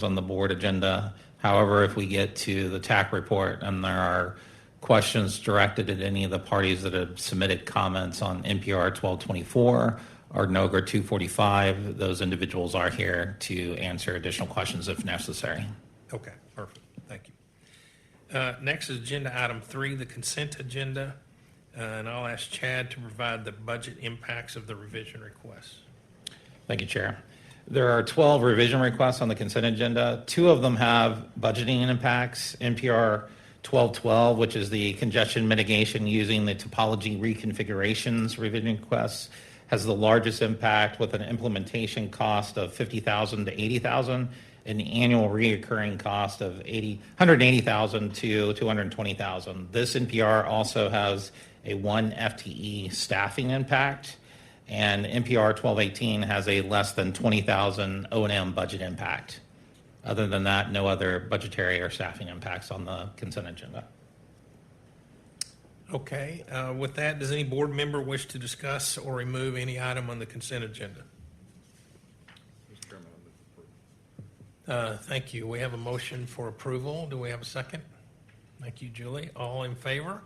on the board agenda. However, if we get to the TAC report and there are questions directed at any of the parties that have submitted comments on NPR 1224 or NOGR 245, those individuals are here to answer additional questions if necessary. Okay, perfect. Thank you. Next is agenda item 3, the consent agenda. And I'll ask Chad to provide the budget impacts of the revision requests. Thank you, Chair. There are 12 revision requests on the consent agenda. 2 of them have budgeting impacts. NPR 1212, which is the congestion mitigation using the topology reconfigurations revision requests, has the largest impact with an implementation cost of $50,000 to $80,000 and the annual reoccurring cost of $180,000 to $220,000. This NPR also has a 1 FTE staffing impact, and NPR 1218 has a less than $20,000 O&M budget impact. Other than that, no other budgetary or staffing impacts on the consent agenda. Okay, with that, does any board member wish to discuss or remove any item on the consent agenda? Thank you. We have a motion for approval. Do we have a second? Thank you, Julie. All in favor?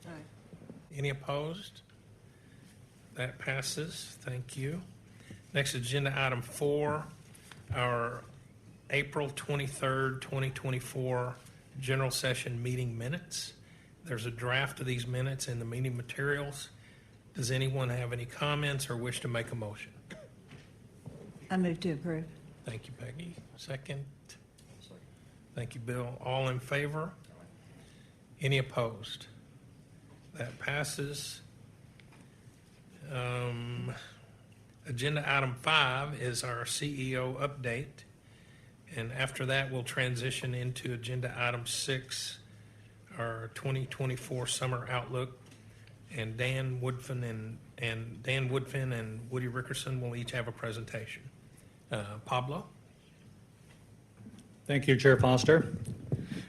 Aye. Any opposed? That passes. Thank you. Next, agenda item 4, our April 23rd, 2024 general session meeting minutes. There's a draft of these minutes in the meeting materials. Does anyone have any comments or wish to make a motion? I move to approve. Thank you, Peggy. Second. Thank you, Bill. All in favor? Any opposed? That passes. Agenda item 5 is our CEO update. And after that, we'll transition into agenda item 6, our 2024 summer outlook. And Dan Woodfin and Woody Rickerson will each have a presentation. Pablo? Thank you, Chair Foster.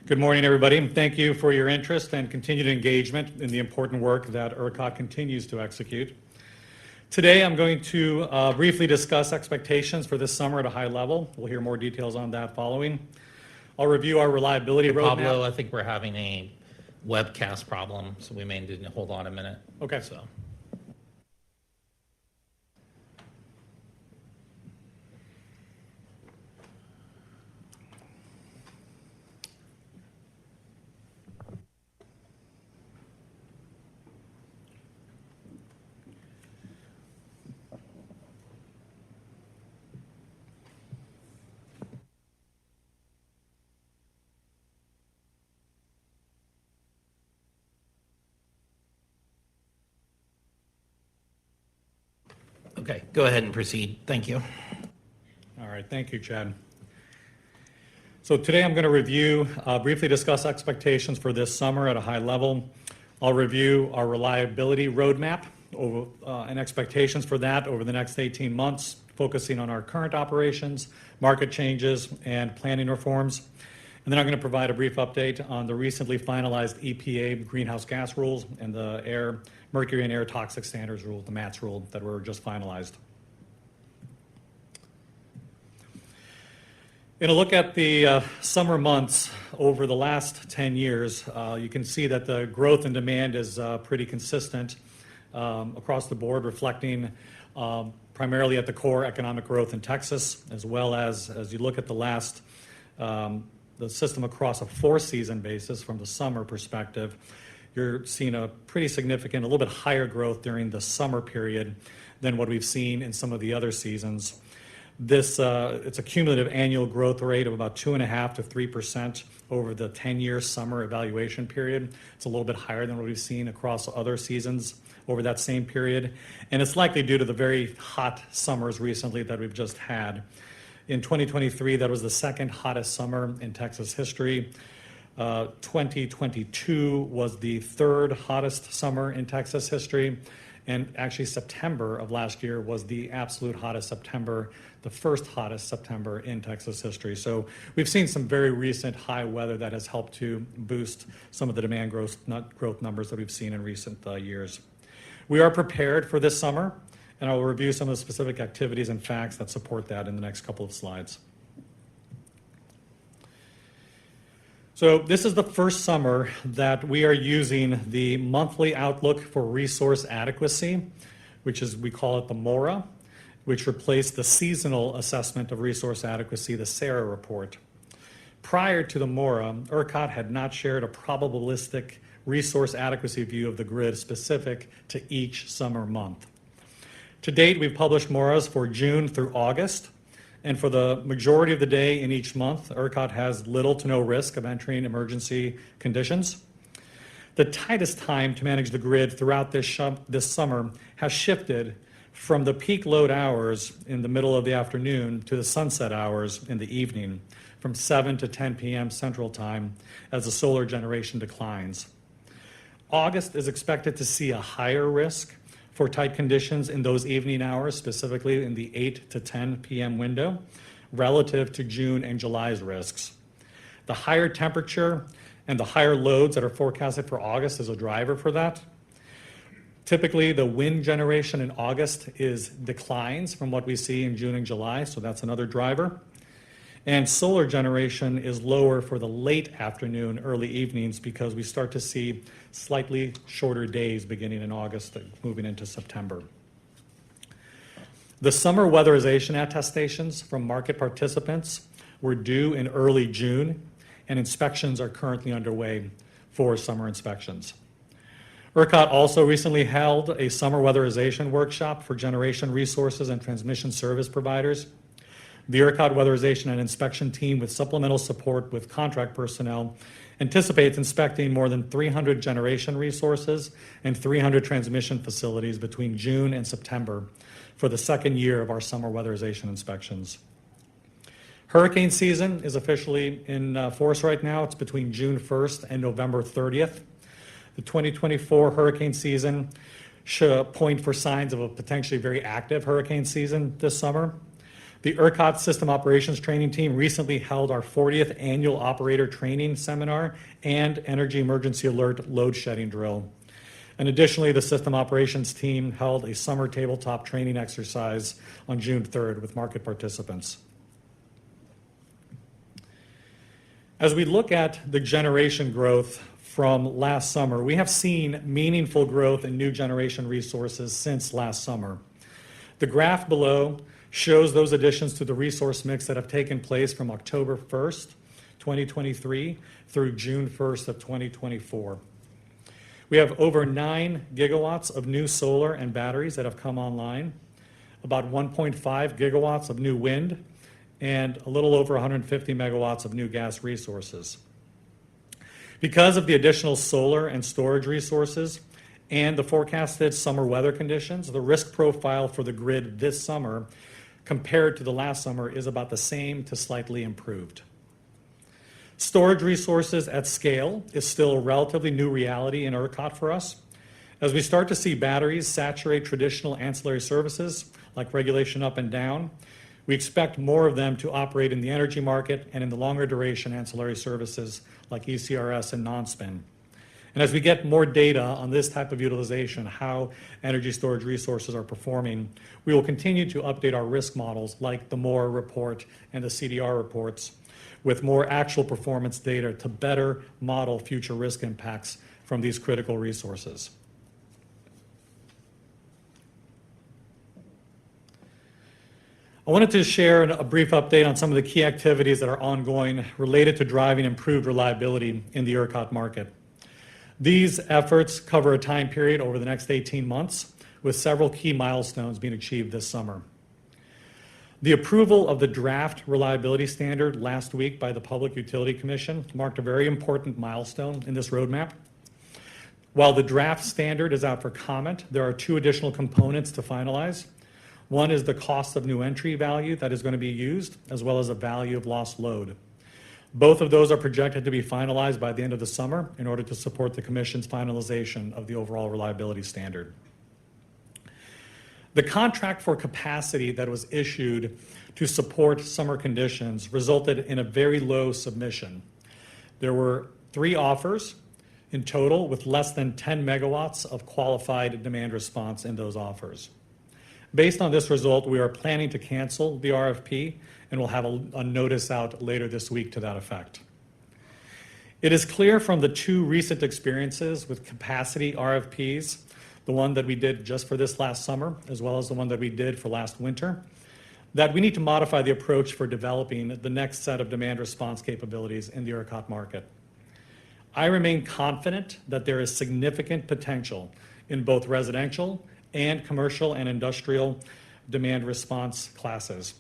Good morning, everybody. Thank you for your interest and continued engagement in the important work that ERCOT continues to execute. Today, I'm going to briefly discuss expectations for this summer at a high level. We'll hear more details on that following. I'll review our reliability roadmap. Pablo, I think we're having a webcast problem, so we may need to hold on a minute. Okay. So. Okay, go ahead and proceed. Thank you. All right, thank you, Chad. So today I'm going to review, briefly discuss expectations for this summer at a high level. I'll review our reliability roadmap and expectations for that over the next 18 months, focusing on our current operations, market changes, and planning reforms. And then I'm going to provide a brief update on the recently finalized EPA greenhouse gas rules and the mercury and air toxic standards rule, the MATS rule that were just finalized. In a look at the summer months over the last 10 years, you can see that the growth in demand is pretty consistent across the board, reflecting primarily at the core economic growth in Texas, as well as you look at the system across a 4-season basis from the summer perspective, you're seeing a pretty significant, a little bit higher growth during the summer period than what we've seen in some of the other seasons. It's a cumulative annual growth rate of about 2.5% to 3% over the 10-year summer evaluation period. It's a little bit higher than what we've seen across other seasons over that same period. And it's likely due to the very hot summers recently that we've just had. In 2023, that was the second hottest summer in Texas history. 2022 was the third hottest summer in Texas history. And actually September of last year was the absolute hottest September, the first hottest September in Texas history. So we've seen some very recent high weather that has helped to boost some of the demand growth numbers that we've seen in recent years. We are prepared for this summer, and I will review some of the specific activities and facts that support that in the next couple of slides. So this is the first summer that we are using the monthly outlook for resource adequacy, which is, we call it the MORA, which replaced the seasonal assessment of resource adequacy, the SARA report. Prior to the MORA, ERCOT had not shared a probabilistic resource adequacy view of the grid specific to each summer month. To date, we've published MORAs for June through August, and for the majority of the day in each month, ERCOT has little to no risk of entering emergency conditions. The tightest time to manage the grid throughout this summer has shifted from the peak load hours in the middle of the afternoon to the sunset hours in the evening, from 7 to 10 p.m. Central Time, as the solar generation declines. August is expected to see a higher risk for tight conditions in those evening hours, specifically in the 8 to 10 p.m. window, relative to June and July's risks. The higher temperature and the higher loads that are forecasted for August is a driver for that. Typically, the wind generation in August declines from what we see in June and July, so that's another driver. And solar generation is lower for the late afternoon, early evenings, because we start to see slightly shorter days beginning in August, moving into September. The summer weatherization attestations from market participants were due in early June, and inspections are currently underway for summer inspections. ERCOT also recently held a summer weatherization workshop for generation resources and transmission service providers. The ERCOT weatherization and inspection team, with supplemental support with contract personnel, anticipates inspecting more than 300 generation resources and 300 transmission facilities between June and September for the second year of our summer weatherization inspections. Hurricane season is officially in force right now. It's between June 1st and November 30th. The 2024 hurricane season should point for signs of a potentially very active hurricane season this summer. The ERCOT System Operations Training Team recently held our 40th annual operator training seminar and energy emergency alert load shedding drill. And additionally, the System Operations Team held a summer tabletop training exercise on June 3rd with market participants. As we look at the generation growth from last summer, we have seen meaningful growth in new generation resources since last summer. The graph below shows those additions to the resource mix that have taken place from October 1st, 2023 through June 1st of 2024. We have over 9 gigawatts of new solar and batteries that have come online, about 1.5 gigawatts of new wind, and a little over 150 megawatts of new gas resources. Because of the additional solar and storage resources and the forecasted summer weather conditions, the risk profile for the grid this summer compared to the last summer is about the same to slightly improved. Storage resources at scale is still a relatively new reality in ERCOT for us. As we start to see batteries saturate traditional ancillary services like regulation up and down, we expect more of them to operate in the energy market and in the longer duration ancillary services like ECRS and non-spin. And as we get more data on this type of utilization, how energy storage resources are performing, we will continue to update our risk models like the MORA report and the CDR reports with more actual performance data to better model future risk impacts from these critical resources. I wanted to share a brief update on some of the key activities that are ongoing related to driving improved reliability in the ERCOT market. These efforts cover a time period over the next 18 months, with several key milestones being achieved this summer. The approval of the draft reliability standard last week by the Public Utility Commission marked a very important milestone in this roadmap. While the draft standard is out for comment, there are 2 additional components to finalize. One is the cost of new entry value that is going to be used, as well as a value of lost load. Both of those are projected to be finalized by the end of the summer in order to support the Commission's finalization of the overall reliability standard. The contract for capacity that was issued to support summer conditions resulted in a very low submission. There were 3 offers in total with less than 10 megawatts of qualified demand response in those offers. Based on this result, we are planning to cancel the RFP and we'll have a notice out later this week to that effect. It is clear from the two recent experiences with capacity RFPs, the one that we did just for this last summer, as well as the one that we did for last winter, that we need to modify the approach for developing the next set of demand response capabilities in the ERCOT market. I remain confident that there is significant potential in both residential and commercial and industrial demand response classes,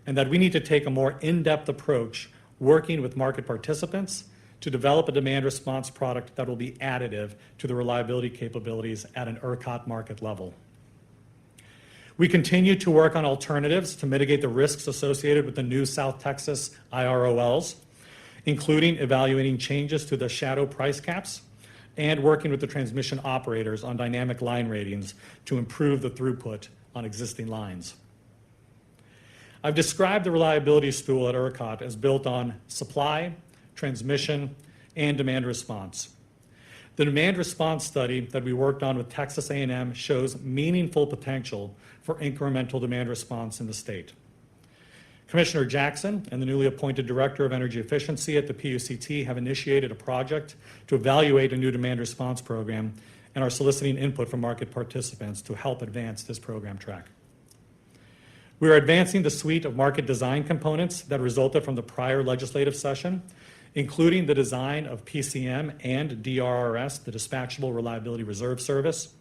and that we need to take a more in-depth approach working with market participants to develop a demand response product that will be additive to the reliability capabilities at an ERCOT market level. We continue to work on alternatives to mitigate the risks associated with the new South Texas IROLs, including evaluating changes to the shadow price caps and working with the transmission operators on dynamic line ratings to improve the throughput on existing lines. I've described the reliability stool at ERCOT as built on supply, transmission, and demand response. The demand response study that we worked on with Texas A&M shows meaningful potential for incremental demand response in the state. Commissioner Jackson and the newly appointed Director of Energy Efficiency at the PUCT have initiated a project to evaluate a new demand response program and are soliciting input from market participants to help advance this program track. We are advancing the suite of market design components that resulted from the prior legislative session, including the design of PCM and DRRS, the Dispatchable Reliability Reserve Service,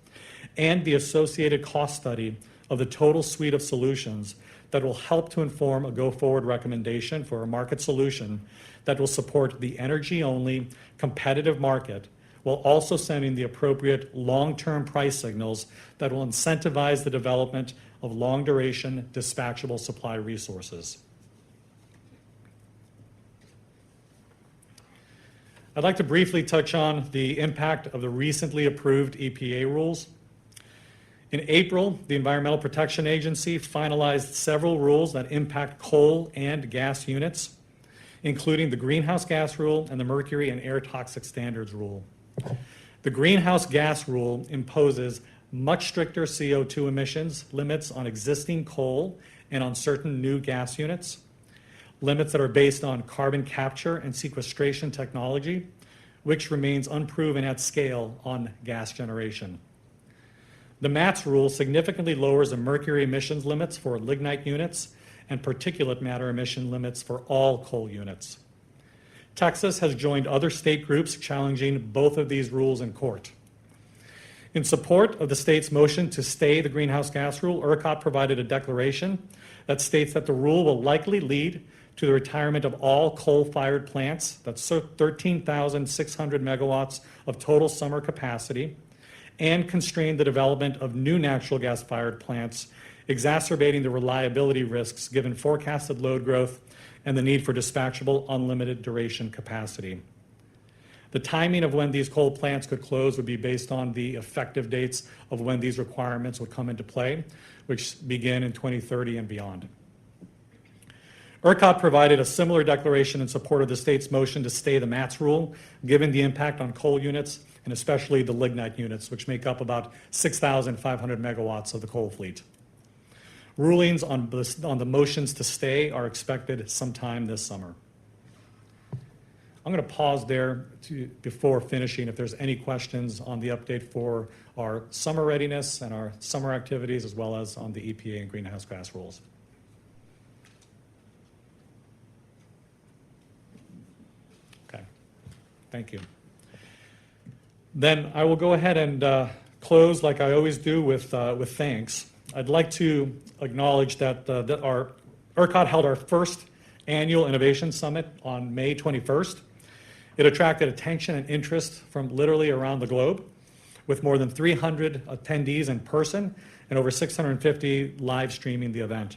and the associated cost study of the total suite of solutions that will help to inform a go-forward recommendation for a market solution that will support the energy-only competitive market while also sending the appropriate long-term price signals that will incentivize the development of long-duration dispatchable supply resources. I'd like to briefly touch on the impact of the recently approved EPA rules. In April, the Environmental Protection Agency finalized several rules that impact coal and gas units, including the Greenhouse Gas Rule and the Mercury and Air Toxic Standards Rule. The Greenhouse Gas Rule imposes much stricter CO2 emissions limits on existing coal and on certain new gas units, limits that are based on carbon capture and sequestration technology, which remains unproven at scale on gas generation. The MATS rule significantly lowers the mercury emissions limits for lignite units and particulate matter emission limits for all coal units. Texas has joined other state groups challenging both of these rules in court. In support of the state's motion to stay the greenhouse gas rule, ERCOT provided a declaration that states that the rule will likely lead to the retirement of all coal-fired plants, that's 13,600 megawatts of total summer capacity, and constrain the development of new natural gas-fired plants, exacerbating the reliability risks given forecasted load growth and the need for dispatchable unlimited duration capacity. The timing of when these coal plants could close would be based on the effective dates of when these requirements would come into play, which begin in 2030 and beyond. ERCOT provided a similar declaration in support of the state's motion to stay the MATS rule, given the impact on coal units and especially the lignite units, which make up about 6,500 megawatts of the coal fleet. Rulings on the motions to stay are expected sometime this summer. I'm going to pause there before finishing if there's any questions on the update for our summer readiness and our summer activities, as well as on the EPA and greenhouse gas rules. Okay, thank you. Then I will go ahead and close like I always do with thanks. I'd like to acknowledge that our ERCOT held our first annual Innovation Summit on May 21st. It attracted attention and interest from literally around the globe, with more than 300 attendees in person and over 650 live streaming the event.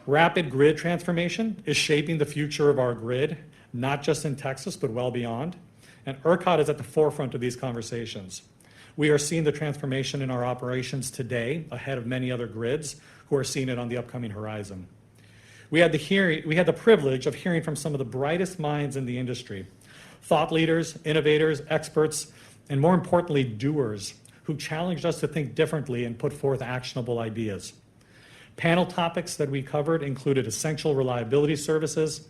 Rapid grid transformation is shaping the future of our grid, not just in Texas, but well beyond. And ERCOT is at the forefront of these conversations. We are seeing the transformation in our operations today ahead of many other grids who are seeing it on the upcoming horizon. We had the privilege of hearing from some of the brightest minds in the industry, thought leaders, innovators, experts, and more importantly, doers who challenged us to think differently and put forth actionable ideas. Panel topics that we covered included essential reliability services,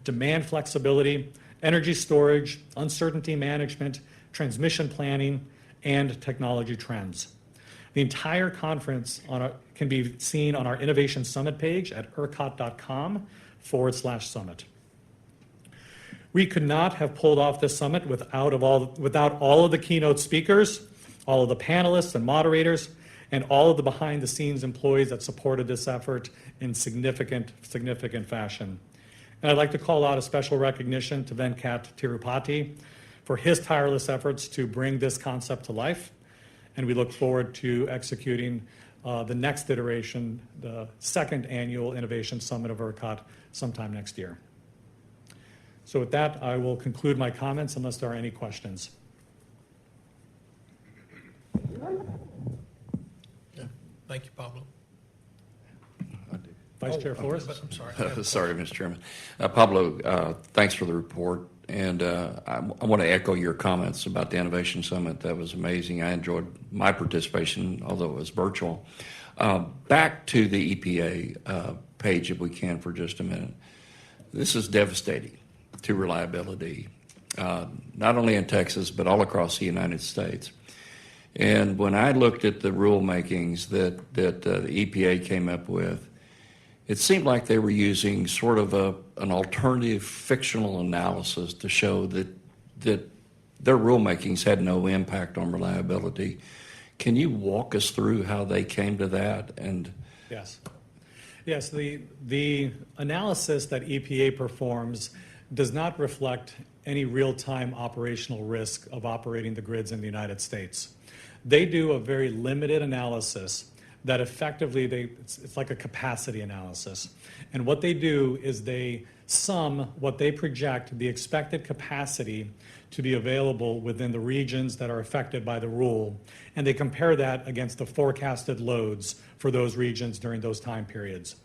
demand flexibility, energy storage, uncertainty management, transmission planning, and technology trends. The entire conference can be seen on our Innovation Summit page at ERCOT.com/summit. We could not have pulled off this summit without all of the keynote speakers, all of the panelists and moderators, and all of the behind-the-scenes employees that supported this effort in significant fashion. And I'd like to call out a special recognition to Venkat Tirupati for his tireless efforts to bring this concept to life. And we look forward to executing the next iteration, the second annual Innovation Summit of ERCOT, sometime next year. So with that, I will conclude my comments unless there are any questions. Yeah. Thank you, Pablo. Vice Chair Flores? I'm sorry. Sorry, Mr. Chairman. Pablo, thanks for the report. And I want to echo your comments about the Innovation Summit. That was amazing. I enjoyed my participation, although it was virtual. Back to the EPA page, if we can, for just a minute. This is devastating to reliability, not only in Texas, but all across the United States. And when I looked at the rulemakings that the EPA came up with, it seemed like they were using sort of an alternative fictional analysis to show that their rulemakings had no impact on reliability. Can you walk us through how they came to that? And Yes. Yes, the analysis that EPA performs does not reflect any real-time operational risk of operating the grids in the United States. They do a very limited analysis that effectively it's like a capacity analysis. And what they do is they sum what they project the expected capacity to be available within the regions that are affected by the rule, and they compare that against the forecasted loads for those regions during those time periods.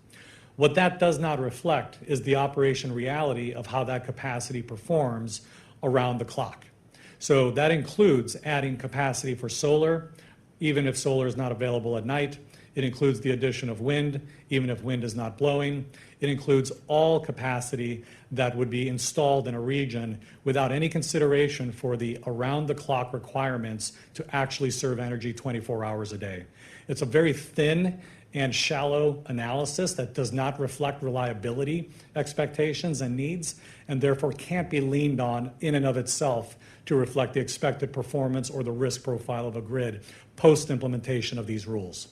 What that does not reflect is the operation reality of how that capacity performs around the clock. So that includes adding capacity for solar, even if solar is not available at night. It includes the addition of wind, even if wind is not blowing. It includes all capacity that would be installed in a region without any consideration for the around-the-clock requirements to actually serve energy 24 hours a day. It's a very thin and shallow analysis that does not reflect reliability expectations and needs, and therefore can't be leaned on in and of itself to reflect the expected performance or the risk profile of a grid post-implementation of these rules.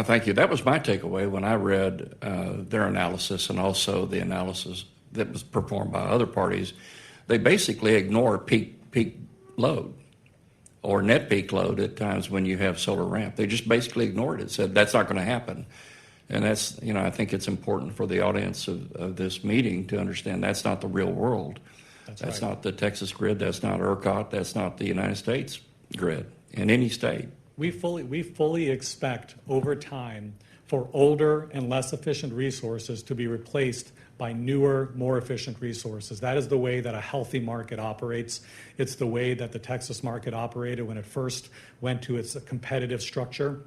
thank you. That was my takeaway when I read their analysis and also the analysis that was performed by other parties. They basically ignore peak load or net peak load at times when you have solar ramp. They just basically ignored it, said that's not going to happen. And that's, I think it's important for the audience of this meeting to understand that's not the real world. That's right. not the Texas grid. That's not ERCOT. That's not the United States grid in any state. We fully expect over time for older and less efficient resources to be replaced by newer, more efficient resources. That is the way that a healthy market operates. It's the way that the Texas market operated when it first went to its competitive structure.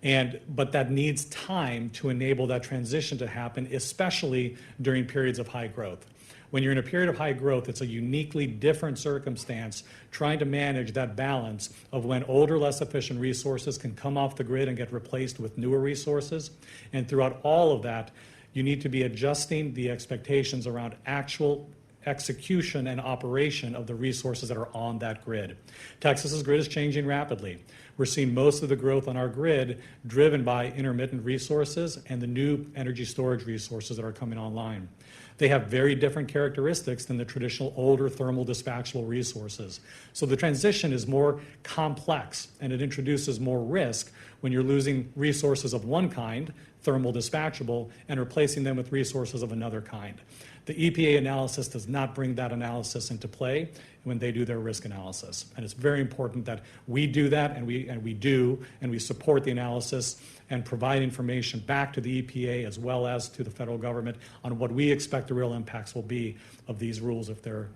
But that needs time to enable that transition to happen, especially during periods of high growth. When you're in a period of high growth, it's a uniquely different circumstance trying to manage that balance of when older, less efficient resources can come off the grid and get replaced with newer resources. And throughout all of that, you need to be adjusting the expectations around actual execution and operation of the resources that are on that grid. Texas's grid is changing rapidly. We're seeing most of the growth on our grid driven by intermittent resources and the new energy storage resources that are coming online. They have very different characteristics than the traditional older thermal dispatchable resources. So the transition is more complex and it introduces more risk when you're losing resources of one kind, thermal dispatchable, and replacing them with resources of another kind. The EPA analysis does not bring that analysis into play when they do their risk analysis. And it's very important that we do that, and we support the analysis and provide information back to the EPA as well as to the federal government on what we expect the real impacts will be of these rules if they're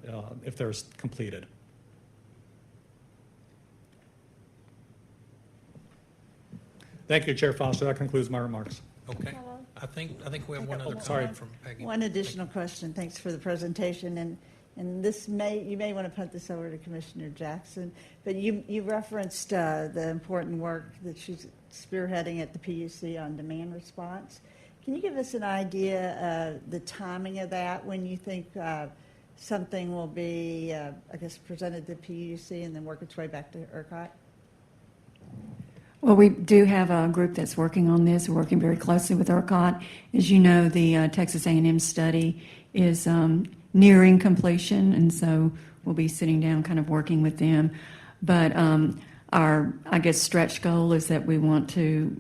completed. Thank you, Chair Foster. That concludes my remarks. Okay. I think we have one other Sorry. comment from Peggy. One additional question. Thanks for the presentation. And and you may want to put this over to Commissioner Jackson, but you referenced the important work that she's spearheading at the PUC on demand response. Can you give us an idea of the timing of that, when you think something will be, I guess, presented to PUC and then work its way back to ERCOT? Well, we do have a group that's working on this. We're working very closely with ERCOT. As you know, the Texas A&M study is nearing completion, and so we'll be sitting down kind of working with them. But our, I guess, stretch goal is that we want to,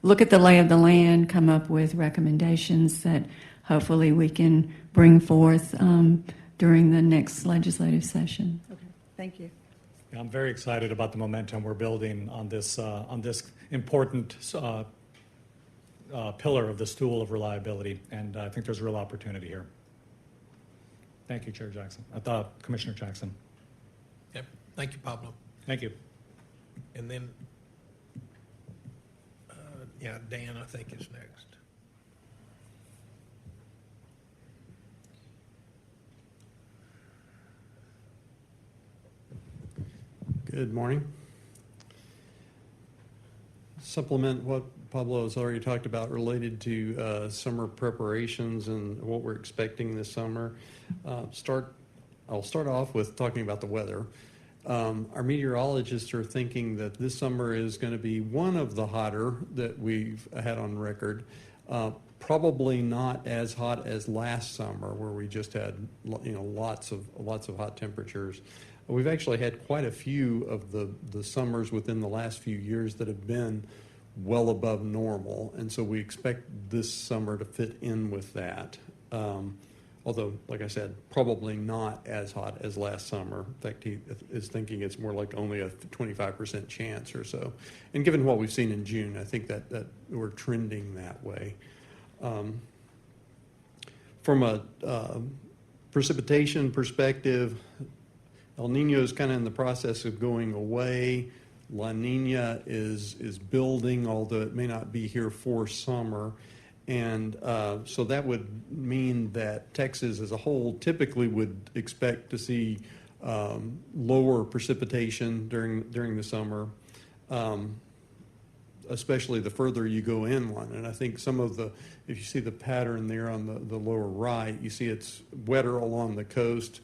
look at the lay of the land, come up with recommendations that hopefully we can bring forth during the next legislative session. Okay, thank you. I'm very excited about the momentum we're building on this important pillar of the stool of reliability, and I think there's real opportunity here. Thank you, Chair Jackson. Commissioner Jackson. Yep. Thank you, Pablo. Thank you. And then, Dan, I think is next. Good morning. Supplement what Pablo has already talked about related to summer preparations and what we're expecting this summer. I'll start off with talking about the weather. Our meteorologists are thinking that this summer is going to be one of the hotter that we've had on record. Probably not as hot as last summer, where we just had lots of hot temperatures. We've actually had quite a few of the summers within the last few years that have been well above normal, and so we expect this summer to fit in with that. Although, like I said, probably not as hot as last summer. In fact, he is thinking it's more like only a 25% chance or so. And given what we've seen in June, I think that we're trending that way. From a precipitation perspective, El Nino is kind of in the process of going away. La Nina is building, although it may not be here for summer. And so that would mean that Texas as a whole typically would expect to see lower precipitation during the summer, especially the further you go inland. And I think if you see the pattern there on the lower right, you see it's wetter along the coast,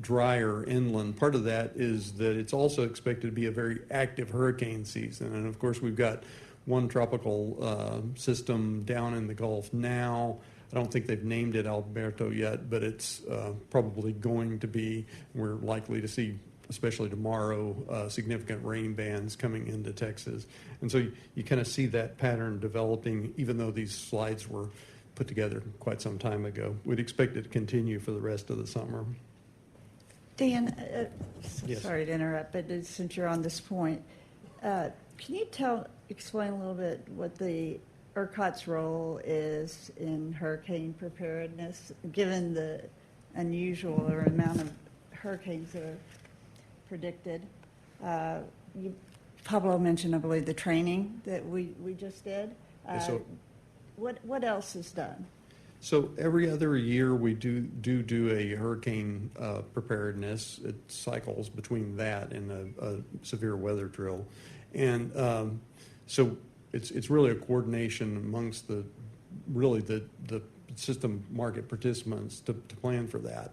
drier inland. Part of that is that it's also expected to be a very active hurricane season. And of course, we've got one tropical system down in the Gulf now. I don't think they've named it Alberto yet, but it's probably going to be. We're likely to see, especially tomorrow, significant rain bands coming into Texas. And so you kind of see that pattern developing, even though these slides were put together quite some time ago. We'd expect it to continue for the rest of the summer. Dan, Yes. sorry to interrupt, but since you're on this point, can you explain a little bit what the ERCOT's role is in hurricane preparedness, given the unusual amount of hurricanes that are predicted? Pablo mentioned, I believe, the training that we just did. So- What else is done? So every other year we do a hurricane preparedness. It cycles between that and a severe weather drill, and so it's really a coordination amongst the system market participants to plan for that.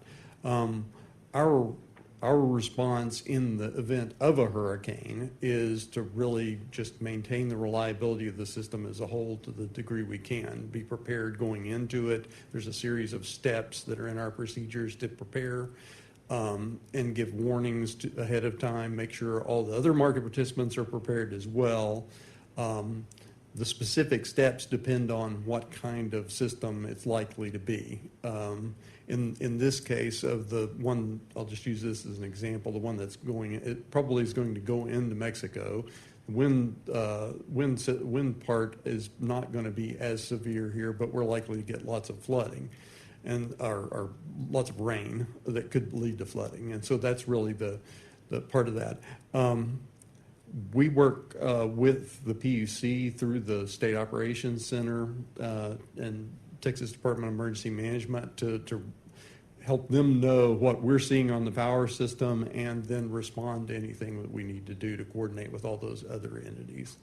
Our response in the event of a hurricane is to really just maintain the reliability of the system as a whole to the degree we can. Be prepared going into it. There's a series of steps that are in our procedures to prepare and give warnings ahead of time, make sure all the other market participants are prepared as well. The specific steps depend on what kind of system it's likely to be. In this case of the one, I'll just use this as an example, the one that's it probably is going to go into Mexico. Wind part is not going to be as severe here, but we're likely to get lots of flooding and or lots of rain that could lead to flooding. And so that's really the part of that. We work with the PUC through the State Operations Center and Texas Department of Emergency Management to help them know what we're seeing on the power system and then respond to anything that we need to do to coordinate with all those other entities.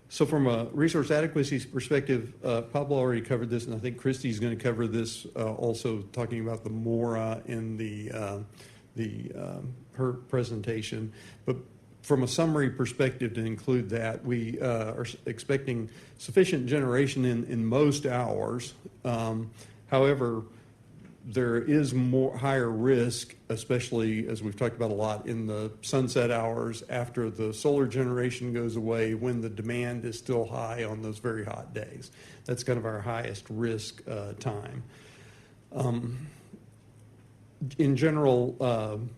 So from a resource adequacy perspective, Pablo already covered this, and I think Christy's going to cover this also, talking about the MORA in her presentation. But from a summary perspective, to include that, we are expecting sufficient generation in most hours. However, there is higher risk, especially as we've talked about a lot, in the sunset hours after the solar generation goes away, when the demand is still high on those very hot days. That's kind of our highest risk time. In general,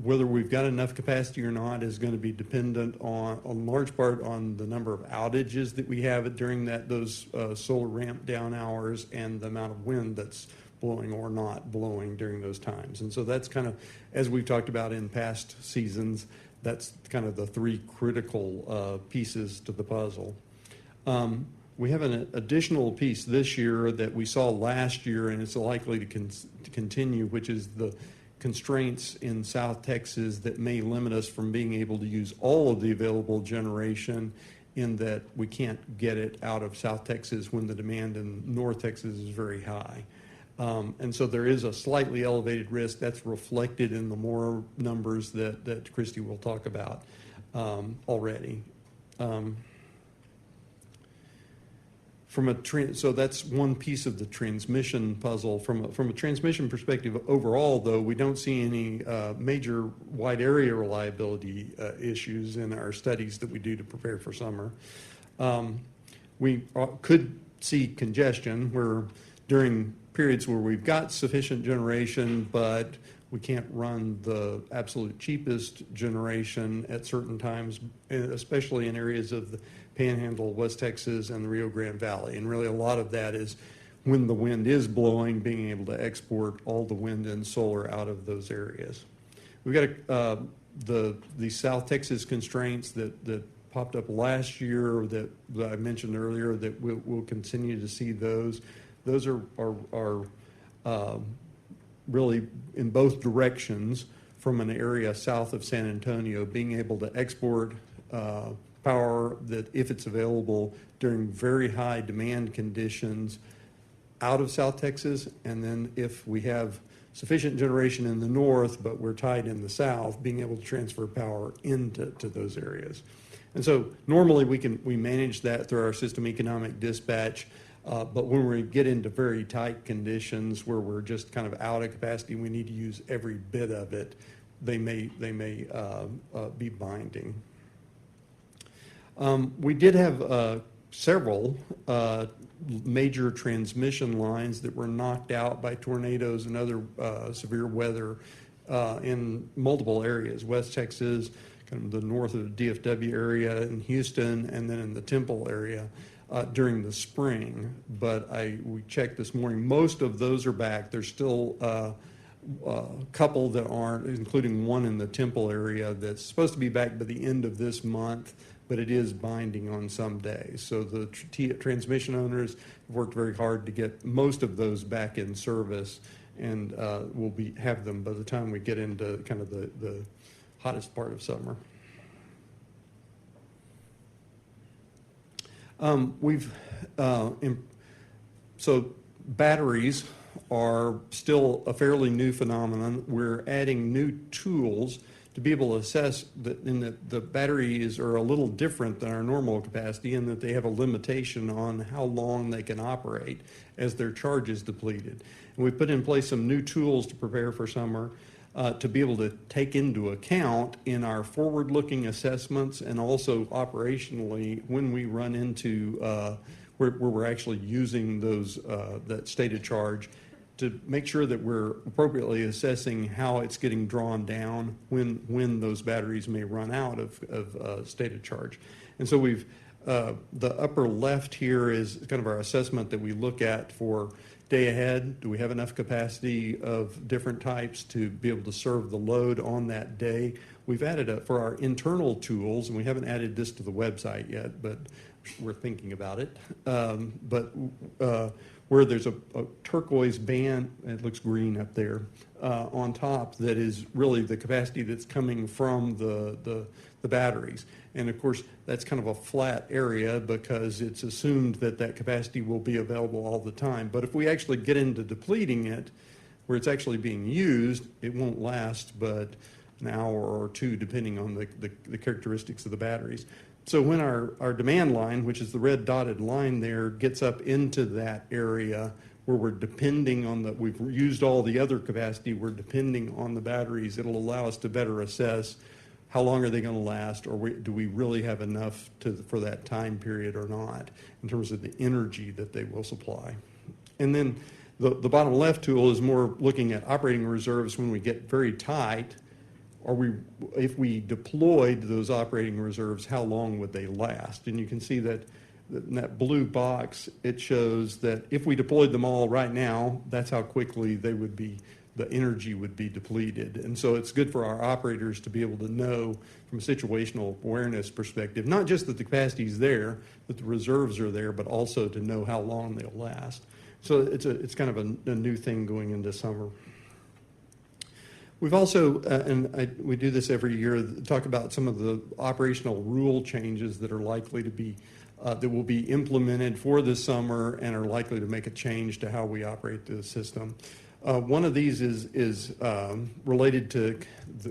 whether we've got enough capacity or not is going to be dependent on large part on the number of outages that we have during those solar ramp down hours and the amount of wind that's blowing or not blowing during those times. And so that's kind of, as we've talked about in past seasons, that's kind of the three critical pieces to the puzzle. We have an additional piece this year that we saw last year, and it's likely to continue, which is the constraints in South Texas that may limit us from being able to use all of the available generation, in that we can't get it out of South Texas when the demand in North Texas is very high. And so there is a slightly elevated risk that's reflected in the MORA numbers that Christy will talk about already. So that's one piece of the transmission puzzle. From a transmission perspective overall, though, we don't see any major wide area reliability issues in our studies that we do to prepare for summer. We could see congestion where during periods where we've got sufficient generation, but we can't run the absolute cheapest generation at certain times, especially in areas of the Panhandle, West Texas, and the Rio Grande Valley. And really a lot of that is when the wind is blowing, being able to export all the wind and solar out of those areas. We've got the South Texas constraints that popped up last year that I mentioned earlier, that we'll continue to see those. Those are really in both directions from an area south of San Antonio, being able to export power that, if it's available during very high demand conditions, out of South Texas, and then if we have sufficient generation in the north but we're tied in the south, being able to transfer power into those areas. And so normally we manage that through our system economic dispatch. But when we get into very tight conditions where we're just kind of out of capacity, we need to use every bit of it, they may be binding. We did have several major transmission lines that were knocked out by tornadoes and other severe weather in multiple areas: West Texas, kind of the north of the DFW area, in Houston, and then in the Temple area. During the spring, but we checked this morning. Most of those are back. There's still a couple that aren't, including one in the Temple area that's supposed to be back by the end of this month, but it is binding on some days. So the transmission owners have worked very hard to get most of those back in service, and we'll have them by the time we get into kind of the hottest part of summer. So batteries are still a fairly new phenomenon. We're adding new tools to be able to assess that the batteries are a little different than our normal capacity, in that they have a limitation on how long they can operate as their charge is depleted. And we put in place some new tools to prepare for summer, to be able to take into account in our forward-looking assessments, and also operationally when we run into where we're actually using that stated charge, to make sure that we're appropriately assessing how it's getting drawn down when those batteries may run out of stated charge. And so the upper left here is kind of our assessment that we look at for day ahead? Do we have enough capacity of different types to be able to serve the load on that day? We've added for our internal tools, and we haven't added this to the website yet, but we're thinking about it. Where there's a turquoise band, it looks green up there, on top, that is really the capacity that's coming from the batteries. And of course, that's kind of a flat area because it's assumed that that capacity will be available all the time. But if we actually get into depleting it, where it's actually being used, it won't last but an hour or two, depending on the characteristics of the batteries. So when our demand line, which is the red dotted line there, gets up into that area where we're depending on we've used all the other capacity, we're depending on the batteries, it'll allow us to better assess how long are they going to last, or do we really have enough for that time period or not, in terms of the energy that they will supply. And then the bottom left tool is more looking at operating reserves when we get very tight. If we deployed those operating reserves, how long would they last? And you can see that in that blue box, it shows that if we deployed them all right now, that's how quickly the energy would be depleted. And so it's good for our operators to be able to know from a situational awareness perspective, not just that the capacity is there, that the reserves are there, but also to know how long they'll last. So it's kind of a new thing going into summer. We've also, we do this every year, talk about some of the operational rule changes that are likely to be, that will be implemented for this summer and are likely to make a change to how we operate the system. One of these is related to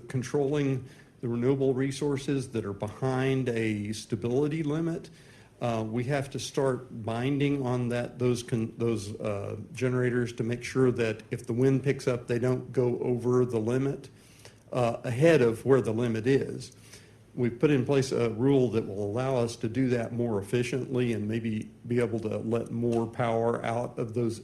controlling the renewable resources that are behind a stability limit. We have to start binding on those generators to make sure that if the wind picks up, they don't go over the limit ahead of where the limit is. We've put in place a rule that will allow us to do that more efficiently and maybe be able to let more power out of those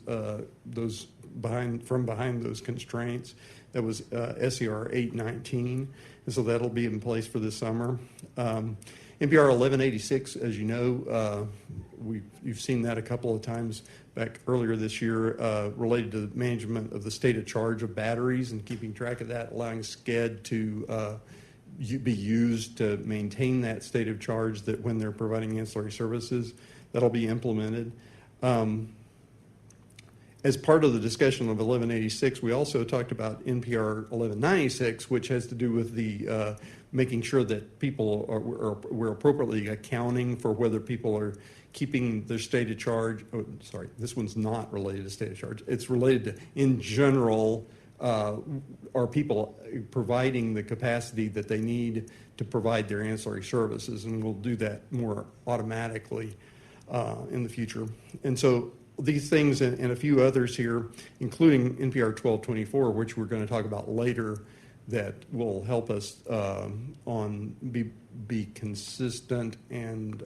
behind those constraints. That was SCR 819, and so that'll be in place for this summer. NPR 1186, as you know, you've seen that a couple of times back earlier this year, related to the management of the state of charge of batteries and keeping track of that, allowing SCED to be used to maintain that state of charge, that when they're providing ancillary services, that'll be implemented. As part of the discussion of 1186, we also talked about NPR 1196, which has to do with the making sure that we're appropriately accounting for whether people are keeping their state of charge. Oh, sorry, this one's not related to state of charge. It's related to, in general, are people providing the capacity that they need to provide their ancillary services, and we'll do that more automatically in the future. And so these things and a few others here, including NPR 1224, which we're going to talk about later, that will help us be consistent and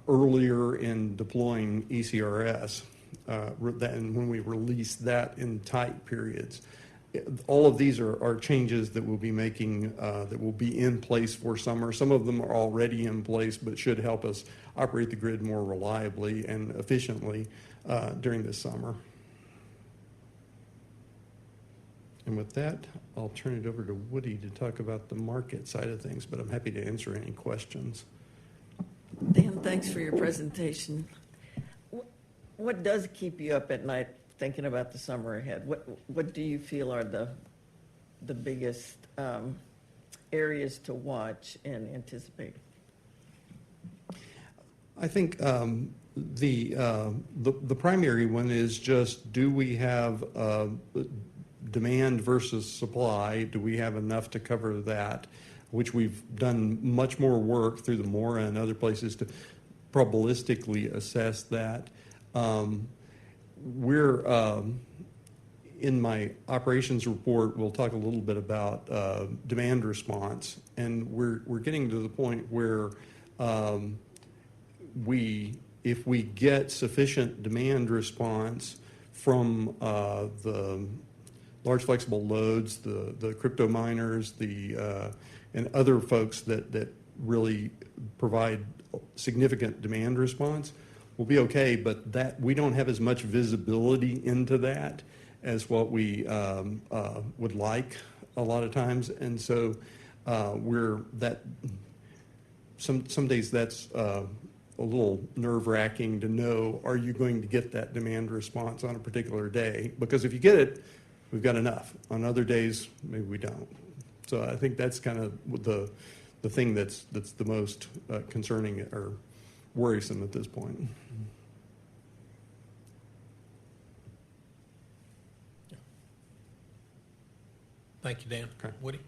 earlier in deploying ECRS, and when we release that in tight periods. All of these are changes that we'll be making that will be in place for summer. Some of them are already in place, but should help us operate the grid more reliably and efficiently during this summer. And with that, I'll turn it over to Woody to talk about the market side of things, but I'm happy to answer any questions. Dan, thanks for your presentation. What does keep you up at night thinking about the summer ahead? What do you feel are the biggest areas to watch and anticipate? I think the primary one is just, do we have demand versus supply? Do we have enough to cover that? Which we've done much more work through the MORA and other places to probabilistically assess that. We're in my operations report, we'll talk a little bit about demand response, and we're getting to the point where if we get sufficient demand response from the large flexible loads, the crypto miners, and other folks that really provide significant demand response, we'll be okay, but that, we don't have as much visibility into that as what we would like a lot of times. And so some days that's a little nerve-wracking to know, are you going to get that demand response on a particular day? Because if you get it, we've got enough. On other days, maybe we don't. So I think that's kind of the thing that's the most concerning or worrisome at this point. Thank you, Dan. Okay. Woody?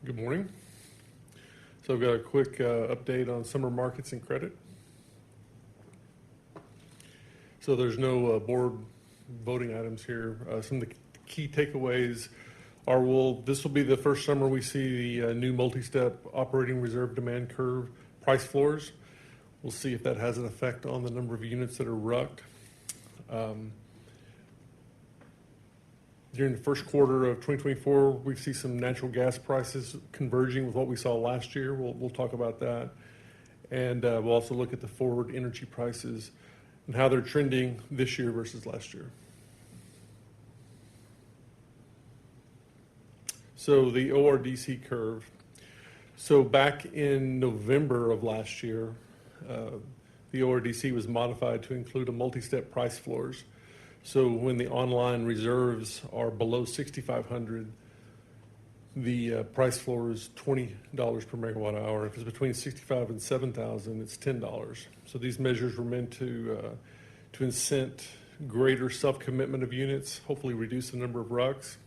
Good morning. So I've got a quick update on summer markets and credit. So there's no board voting items here. Some of the key takeaways are, this will be the first summer we see the new multi-step operating reserve demand curve price floors. We'll see if that has an effect on the number of units that are RUC'd. During the first quarter of 2024, we see some natural gas prices converging with what we saw last year. We'll talk about that. And we'll also look at the forward energy prices and how they're trending this year versus last year. So the ORDC curve. So back in November of last year, the ORDC was modified to include a multi-step price floors. So when the online reserves are below 6,500, the price floor is $20 per megawatt hour. If it's between 65 and 7,000, it's $10. So these measures were meant to incent greater self-commitment of units, hopefully reduce the number of RUCs.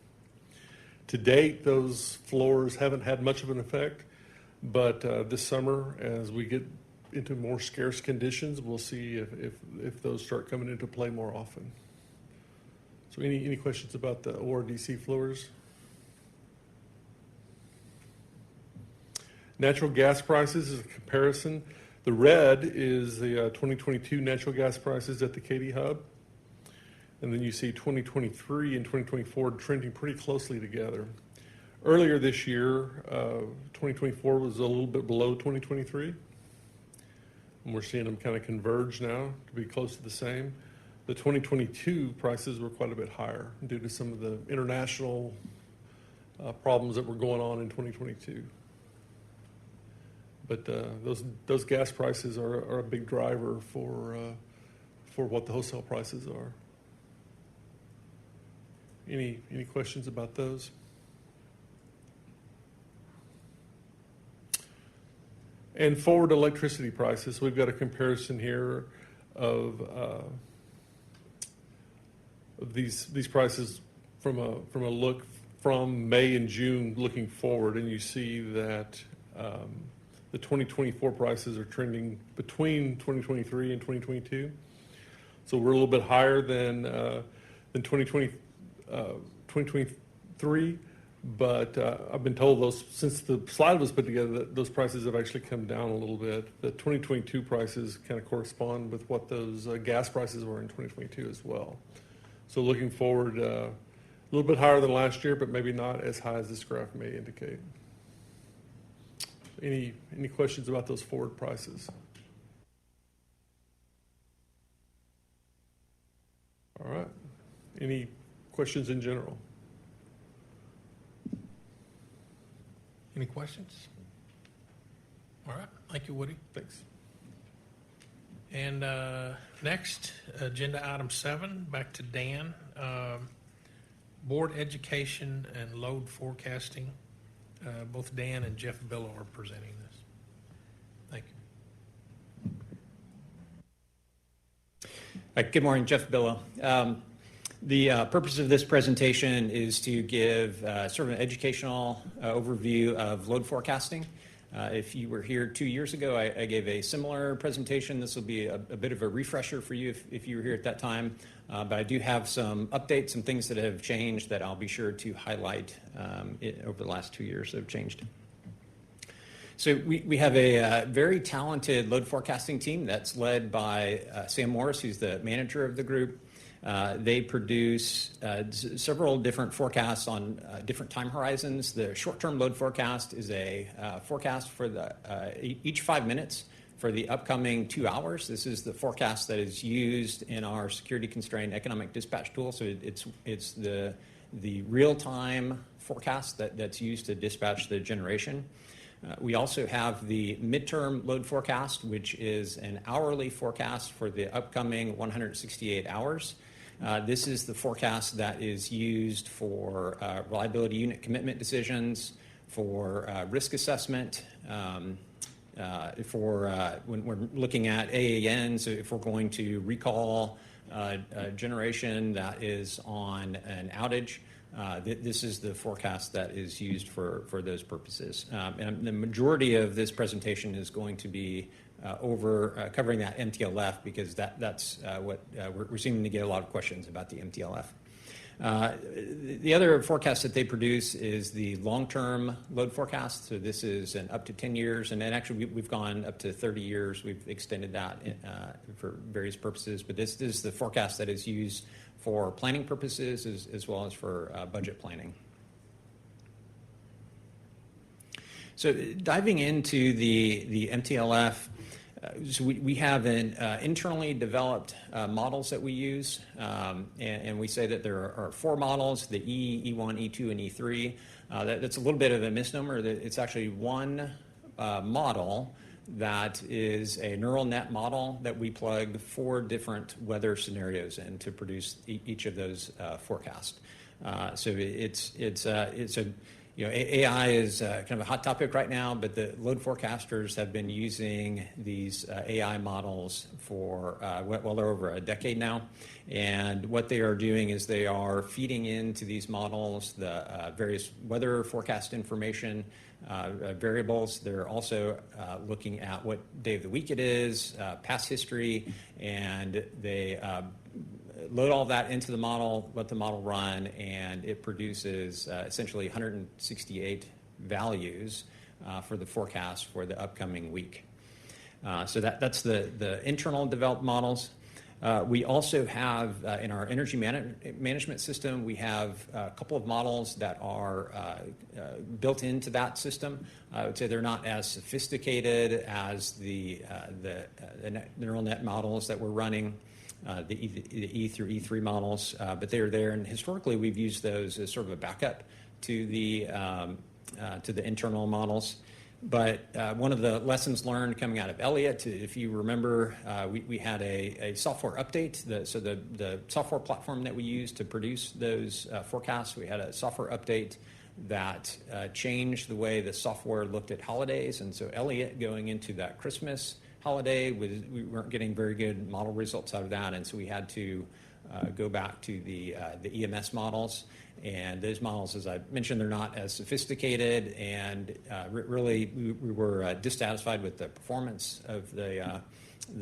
To date, those floors haven't had much of an effect, but this summer, as we get into more scarce conditions, we'll see if those start coming into play more often. So any questions about the ORDC floors? Natural gas prices is a comparison. The red is the 2022 natural gas prices at the Katy Hub. And then you see 2023 and 2024 trending pretty closely together. Earlier this year, 2024 was a little bit below 2023. And we're seeing them kind of converge now to be close to the same. The 2022 prices were quite a bit higher due to some of the international problems that were going on in 2022. But those gas prices are a big driver for what the wholesale prices are. Any questions about those? And forward electricity prices. We've got a comparison here of these prices from a look from May and June looking forward, and you see that the 2024 prices are trending between 2023 and 2022. So we're a little bit higher than 2023, but I've been told since the slide was put together that those prices have actually come down a little bit. The 2022 prices kind of correspond with what those gas prices were in 2022 as well. So looking forward, a little bit higher than last year, but maybe not as high as this graph may indicate. Any questions about those forward prices? All right. Any questions in general? Any questions? All right. Thank you, Woody. Thanks. And next, agenda item 7, back to Dan. Board education and load forecasting. Both Dan and Jeff Billow are presenting this. Thank you. Good morning, Jeff Billow. The purpose of this presentation is to give sort of an educational overview of load forecasting. If you were here 2 years ago, I gave a similar presentation. This will be a bit of a refresher for you if you were here at that time. But I do have some updates, some things that have changed that I'll be sure to highlight over the last 2 years that have changed. So we have a very talented load forecasting team that's led by Sam Morris, who's the manager of the group. They produce several different forecasts on different time horizons. The short-term load forecast is a forecast for each 5 minutes for the upcoming 2 hours. This is the forecast that is used in our security-constrained economic dispatch tool. So it's the real-time forecast that's used to dispatch the generation. We also have the midterm load forecast, which is an hourly forecast for the upcoming 168 hours. This is the forecast that is used for reliability unit commitment decisions, for risk assessment, for when we're looking at AAN, so if we're going to recall a generation that is on an outage, this is the forecast that is used for those purposes. And the majority of this presentation is going to be covering that MTLF, because that's what we're seeming to get a lot of questions about the MTLF. The other forecast that they produce is the long-term load forecast. So this is an up to 10 years, and then actually we've gone up to 30 years. We've extended that for various purposes, but this is the forecast that is used for planning purposes as well as for budget planning. So diving into the MTLF, so we have an internally developed models that we use, and we say that there are 4 models, the E, E1, E2, and E3. That's a little bit of a misnomer. It's actually one model that is a neural net model that we plug 4 different weather scenarios in to produce each of those forecasts. So it's a AI is kind of a hot topic right now, but the load forecasters have been using these AI models for well over a decade now. And what they are doing is they are feeding into these models the various weather forecast information, variables. They're also looking at what day of the week it is, past history, and they load all that into the model, let the model run, and it produces essentially 168 values for the forecast for the upcoming week. So that's the internal developed models. We also have, in our energy management system, we have a couple of models that are built into that system. I would say they're not as sophisticated as the neural net models that we're running, the E through E3 models, but they're there. And historically, we've used those as sort of a backup to the internal models. But one of the lessons learned coming out of Elliott, if you remember, we had a software update. So the software platform that we used to produce those forecasts, we had a software update that changed the way the software looked at holidays. And so Elliott, going into that Christmas holiday, we weren't getting very good model results out of that. And so we had to go back to the EMS models. And those models, as I mentioned, they're not as sophisticated, and really we were dissatisfied with the performance of the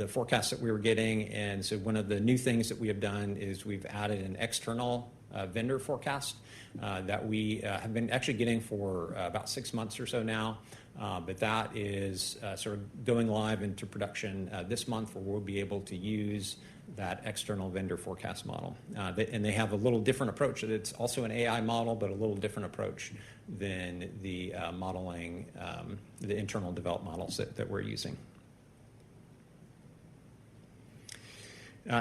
forecasts that we were getting. And so one of the new things that we have done is we've added an external vendor forecast that we have been actually getting for about 6 months or so now. But that is sort of going live into production this month, where we'll be able to use that external vendor forecast model. And they have a little different approach. It's also an AI model, but a little different approach than the modeling, the internal developed models that we're using.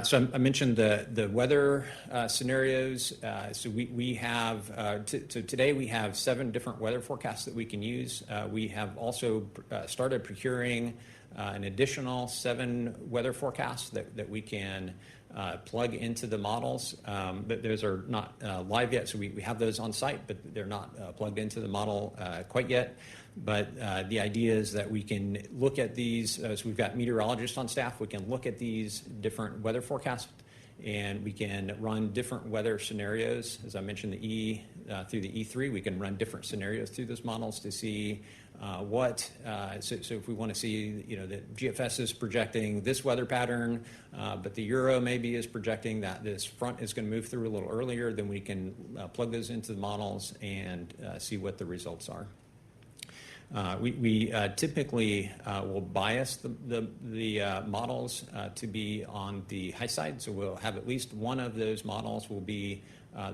So I mentioned the weather scenarios. So we have, today we have 7 different weather forecasts that we can use. We have also started procuring an additional 7 weather forecasts that we can plug into the models. But those are not live yet, so we have those on site, but they're not plugged into the model quite yet. But the idea is that we can look at these, so we've got meteorologists on staff, we can look at these different weather forecasts, and we can run different weather scenarios. As I mentioned, the E through the E3, we can run different scenarios through those models to see so if we want to see, that GFS is projecting this weather pattern, but the Euro maybe is projecting that this front is going to move through a little earlier, then we can plug those into the models and see what the results are. We typically will bias the models to be on the high side, so we'll have at least one of those models will be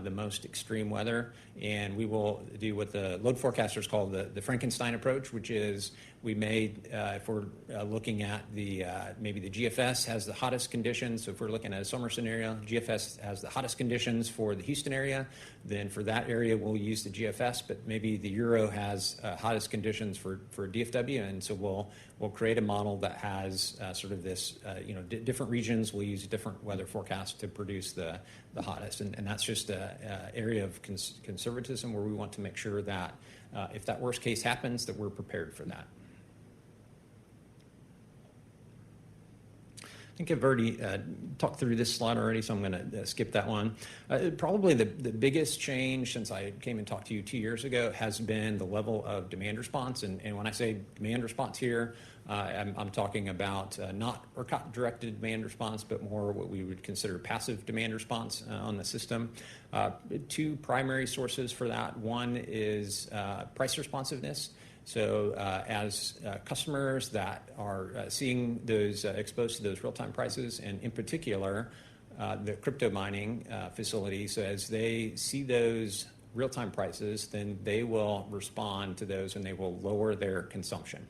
the most extreme weather, and we will do what the load forecasters call the Frankenstein approach, which is we may, if we're looking at maybe the GFS has the hottest conditions, so if we're looking at a summer scenario, GFS has the hottest conditions for the Houston area, then for that area we'll use the GFS, but maybe the Euro has hottest conditions for DFW, and so we'll create a model that has sort of this, different regions will use different weather forecasts to produce the hottest, and that's just an area of conservatism where we want to make sure that if that worst case happens, that we're prepared for that. I think I've already talked through this slide already, so I'm going to skip that one. Probably the biggest change since I came and talked to you 2 years ago has been the level of demand response. And when I say demand response here, I'm talking about not ERCOT-directed demand response, but more what we would consider passive demand response on the system. Two primary sources for that. One is price responsiveness. So as customers that are seeing those exposed to those real-time prices, and in particular, the crypto mining facilities, so as they see those real-time prices, then they will respond to those and they will lower their consumption.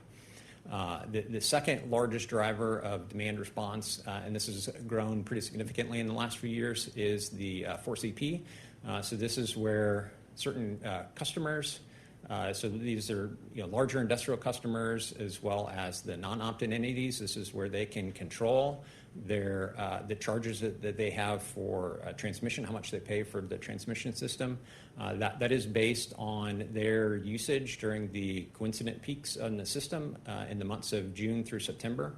The second largest driver of demand response, and this has grown pretty significantly in the last few years, is the 4CP. So this is where certain customers, so these are larger industrial customers as well as the non-opt-in entities. This is where they can control the charges that they have for transmission, how much they pay for the transmission system. That is based on their usage during the coincident peaks on the system in the months of June through September.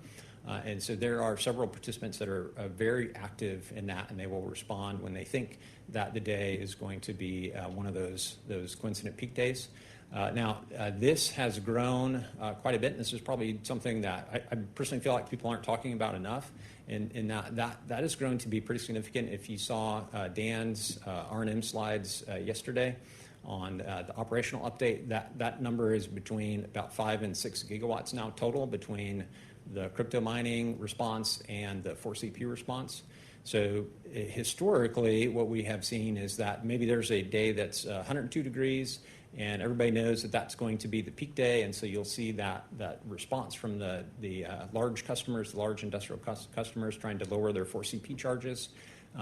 And so there are several participants that are very active in that, and they will respond when they think that the day is going to be one of those coincident peak days. Now, this has grown quite a bit, and this is probably something that I personally feel like people aren't talking about enough, and that has grown to be pretty significant. If you saw Dan's R&M slides yesterday on the operational update, that number is between about 5 and 6 gigawatts now total between the crypto mining response and the 4CP response. So historically, what we have seen is that maybe there's a day that's 102 degrees, and everybody knows that that's going to be the peak day, and so you'll see that response from the large customers, the large industrial customers trying to lower their 4CP charges.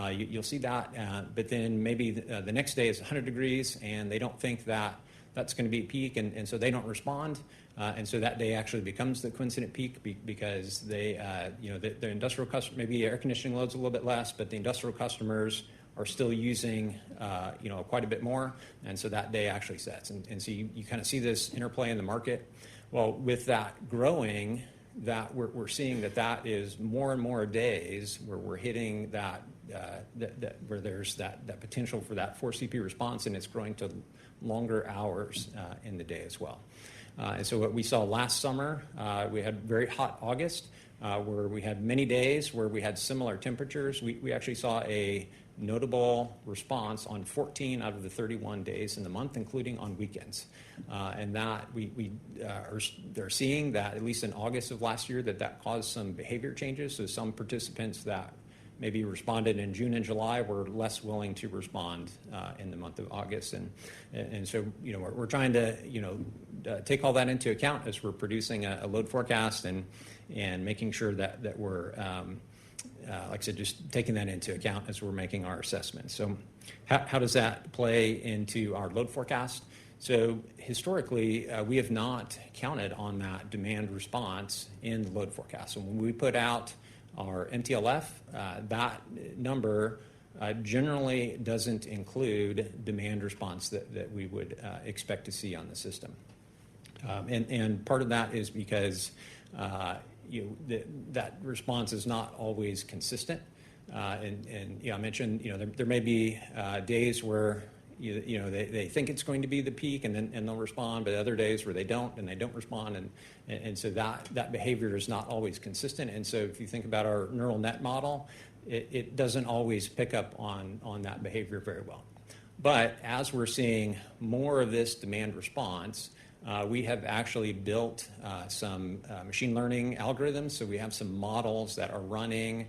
You'll see that, but then maybe the next day is 100 degrees, and they don't think that that's going to be a peak, and so they don't respond, and so that day actually becomes the coincident peak because they, the industrial customer, maybe air conditioning loads a little bit less, but the industrial customers are still using, quite a bit more, and so that day actually sets. And so you kind of see this interplay in the market. Well, with that growing, that we're seeing that is more and more days where we're hitting that where there's that potential for that 4CP response, and it's growing to longer hours in the day as well. And so what we saw last summer, we had very hot August, where we had many days where we had similar temperatures. We actually saw a notable response on 14 out of the 31 days in the month, including on weekends. And that they're seeing that, at least in August of last year, that caused some behavior changes. So some participants that maybe responded in June and July were less willing to respond in the month of August. And so, we're trying to, take all that into account as we're producing a load forecast and making sure that we're, like I said, just taking that into account as we're making our assessments. So how does that play into our load forecast? So historically, we have not counted on that demand response in the load forecast. So when we put out our MTLF, that number generally doesn't include demand response that we would expect to see on the system. And part of that is because that response is not always consistent. And I mentioned, there may be days where they think it's going to be the peak and they'll respond, but other days where they don't and they don't respond, and so that behavior is not always consistent. And so if you think about our neural net model, it doesn't always pick up on that behavior very well. But as we're seeing more of this demand response, We have actually built some machine learning algorithms, so we have some models that are running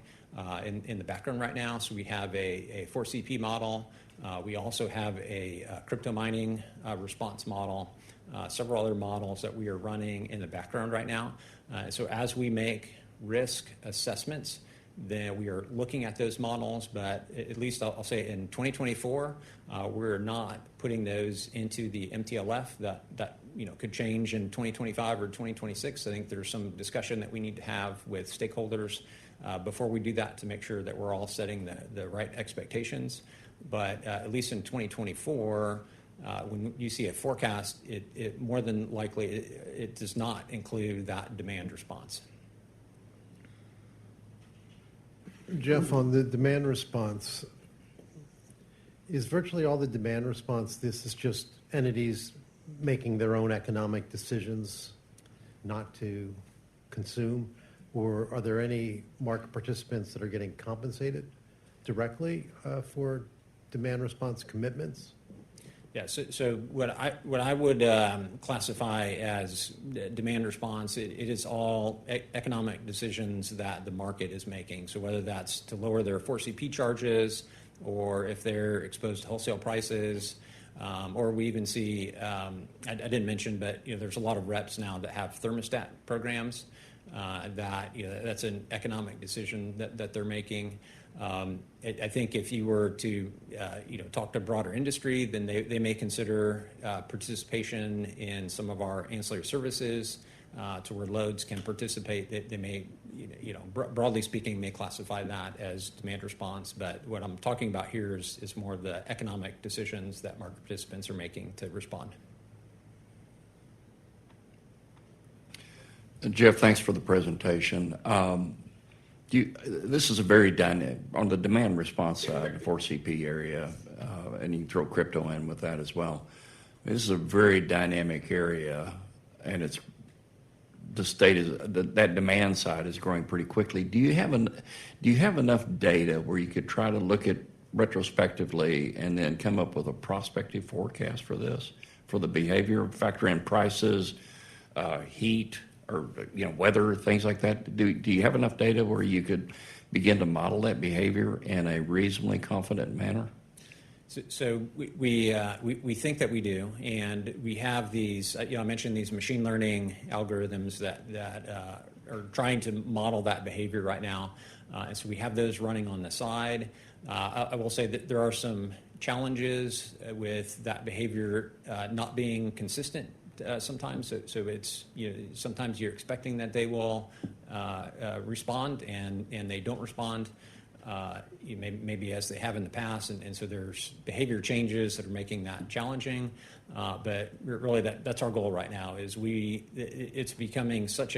in the background right now. So we have a 4CP model. We also have a crypto mining response model, several other models that we are running in the background right now. So as we make risk assessments, then we are looking at those models, but at least I'll say in 2024, we're not putting those into the MTLF. That could change in 2025 or 2026. I think there's some discussion that we need to have with stakeholders before we do that to make sure that we're all setting the right expectations. But at least in 2024, when you see a forecast, it more than likely it does not include that demand response. Jeff, on the demand response, is virtually all the demand response, this is just entities making their own economic decisions not to consume? Or are there any market participants that are getting compensated directly for demand response commitments? Yeah, so what I would classify as demand response, it is all economic decisions that the market is making. So whether that's to lower their 4CP charges, or if they're exposed to wholesale prices, or we even see, I didn't mention, but there's a lot of reps now that have thermostat programs that's an economic decision that they're making. I think if you were to talk to broader industry, then they may consider participation in some of our ancillary services to where loads can participate. They may, broadly speaking, may classify that as demand response. But what I'm talking about here is more of the economic decisions that market participants are making to respond. Jeff, thanks for the presentation. This is a very dynamic, on the demand response side, the 4CP area, and you can throw crypto in with that as well. This is a very dynamic area, and that demand side is growing pretty quickly. Do you have enough data where you could try to look at retrospectively and then come up with a prospective forecast for this, for the behavior, factor in prices, heat, or weather, things like that? Do you have enough data where you could begin to model that behavior in a reasonably confident manner? So we think that we do, and we have these. I mentioned these machine learning algorithms that are trying to model that behavior right now, and so we have those running on the side. I will say that there are some challenges with that behavior not being consistent. Sometimes, so it's sometimes you're expecting that they will respond, and they don't respond. Maybe as they have in the past, and so there's behavior changes that are making that challenging. But really, that's our goal right now. It's becoming such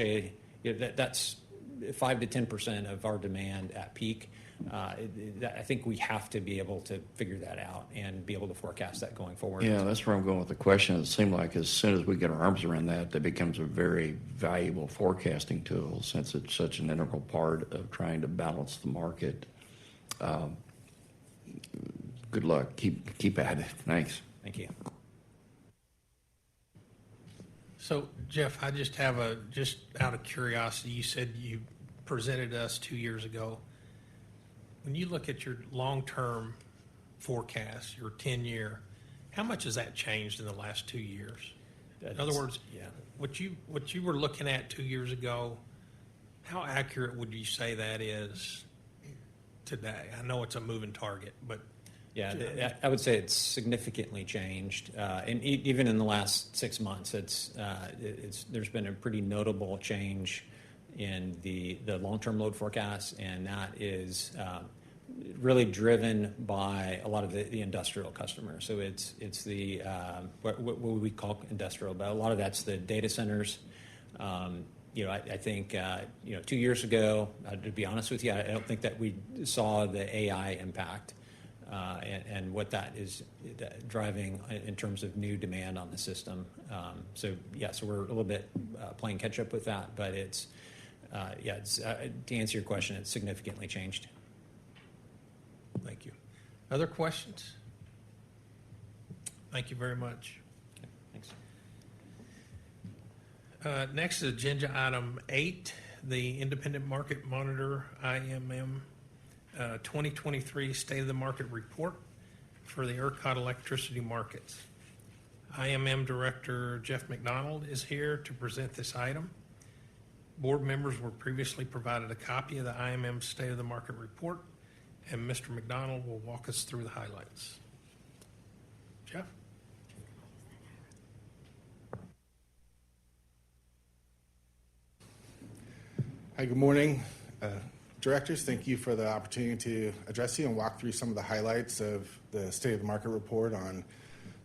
that's 5 to 10% of our demand at peak. I think we have to be able to figure that out and be able to forecast that going forward. Yeah, that's where I'm going with the question. It seemed like as soon as we get our arms around that becomes a very valuable forecasting tool, since it's such an integral part of trying to balance the market. Good luck. Keep at it. Thanks. Thank you. So, Jeff, I just have just out of curiosity, you said you presented us 2 years ago. When you look at your long-term forecast, your 10-year, how much has that changed in the last 2 years? In other words, what you were looking at 2 years ago, how accurate would you say that is today? I know it's a moving target, but yeah, I would say it's significantly changed, and even in the last 6 months, there's been a pretty notable change in the long-term load forecast, and that is really driven by a lot of the industrial customers. So it's the what we call industrial, but a lot of that's the data centers. I think 2 years ago, to be honest with you, I don't think that we saw the AI impact and what that is driving in terms of new demand on the system. So we're a little bit playing catch up with that, but it's to answer your question, it's significantly changed. Thank you. Other questions? Thank you very much. Thanks. Next is agenda item 8, the Independent Market Monitor, IMM, 2023 State of the Market Report for the ERCOT electricity markets. IMM Director Jeff McDonald is here to present this item. Board members were previously provided a copy of the IMM State of the Market Report, and Mr. McDonald will walk us through the highlights. Jeff? Hi, good morning. Directors, thank you for the opportunity to address you and walk through some of the highlights of the State of the Market Report on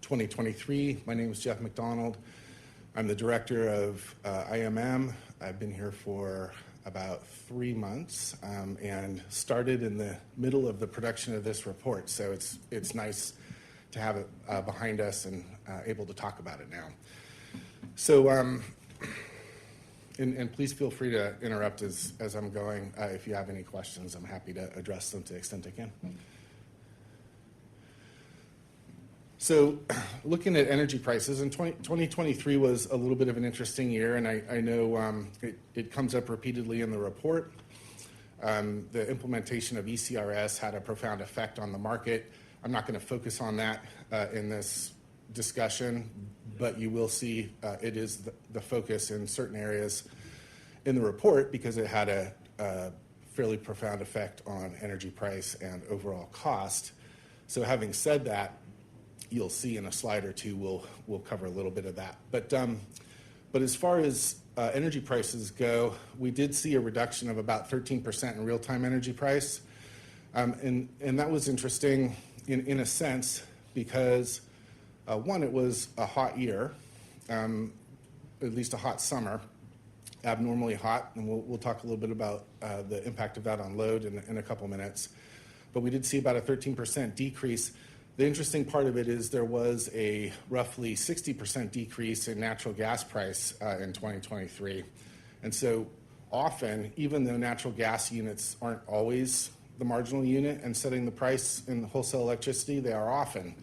2023. My name is Jeff McDonald. I'm the director of IMM. I've been here for about 3 months and started in the middle of the production of this report. So it's nice to have it behind us and able to talk about it now. So, and please feel free to interrupt as I'm going. If you have any questions, I'm happy to address them to the extent I can. So looking at energy prices, and 2023 was a little bit of an interesting year, and I know it comes up repeatedly in the report. The implementation of ECRS had a profound effect on the market. I'm not going to focus on that in this discussion, but you will see it is the focus in certain areas in the report because it had a fairly profound effect on energy price and overall cost. So having said that, you'll see in a slide or two we'll cover a little bit of that. But as far as energy prices go, we did see a reduction of about 13% in real-time energy price. And that was interesting in a sense because one, it was a hot year, at least a hot summer, abnormally hot, and we'll talk a little bit about the impact of that on load in a couple minutes. But we did see about a 13% decrease. The interesting part of it is there was a roughly 60% decrease in natural gas price in 2023. And so often, even though natural gas units aren't always the marginal unit and setting the price in wholesale electricity, they are often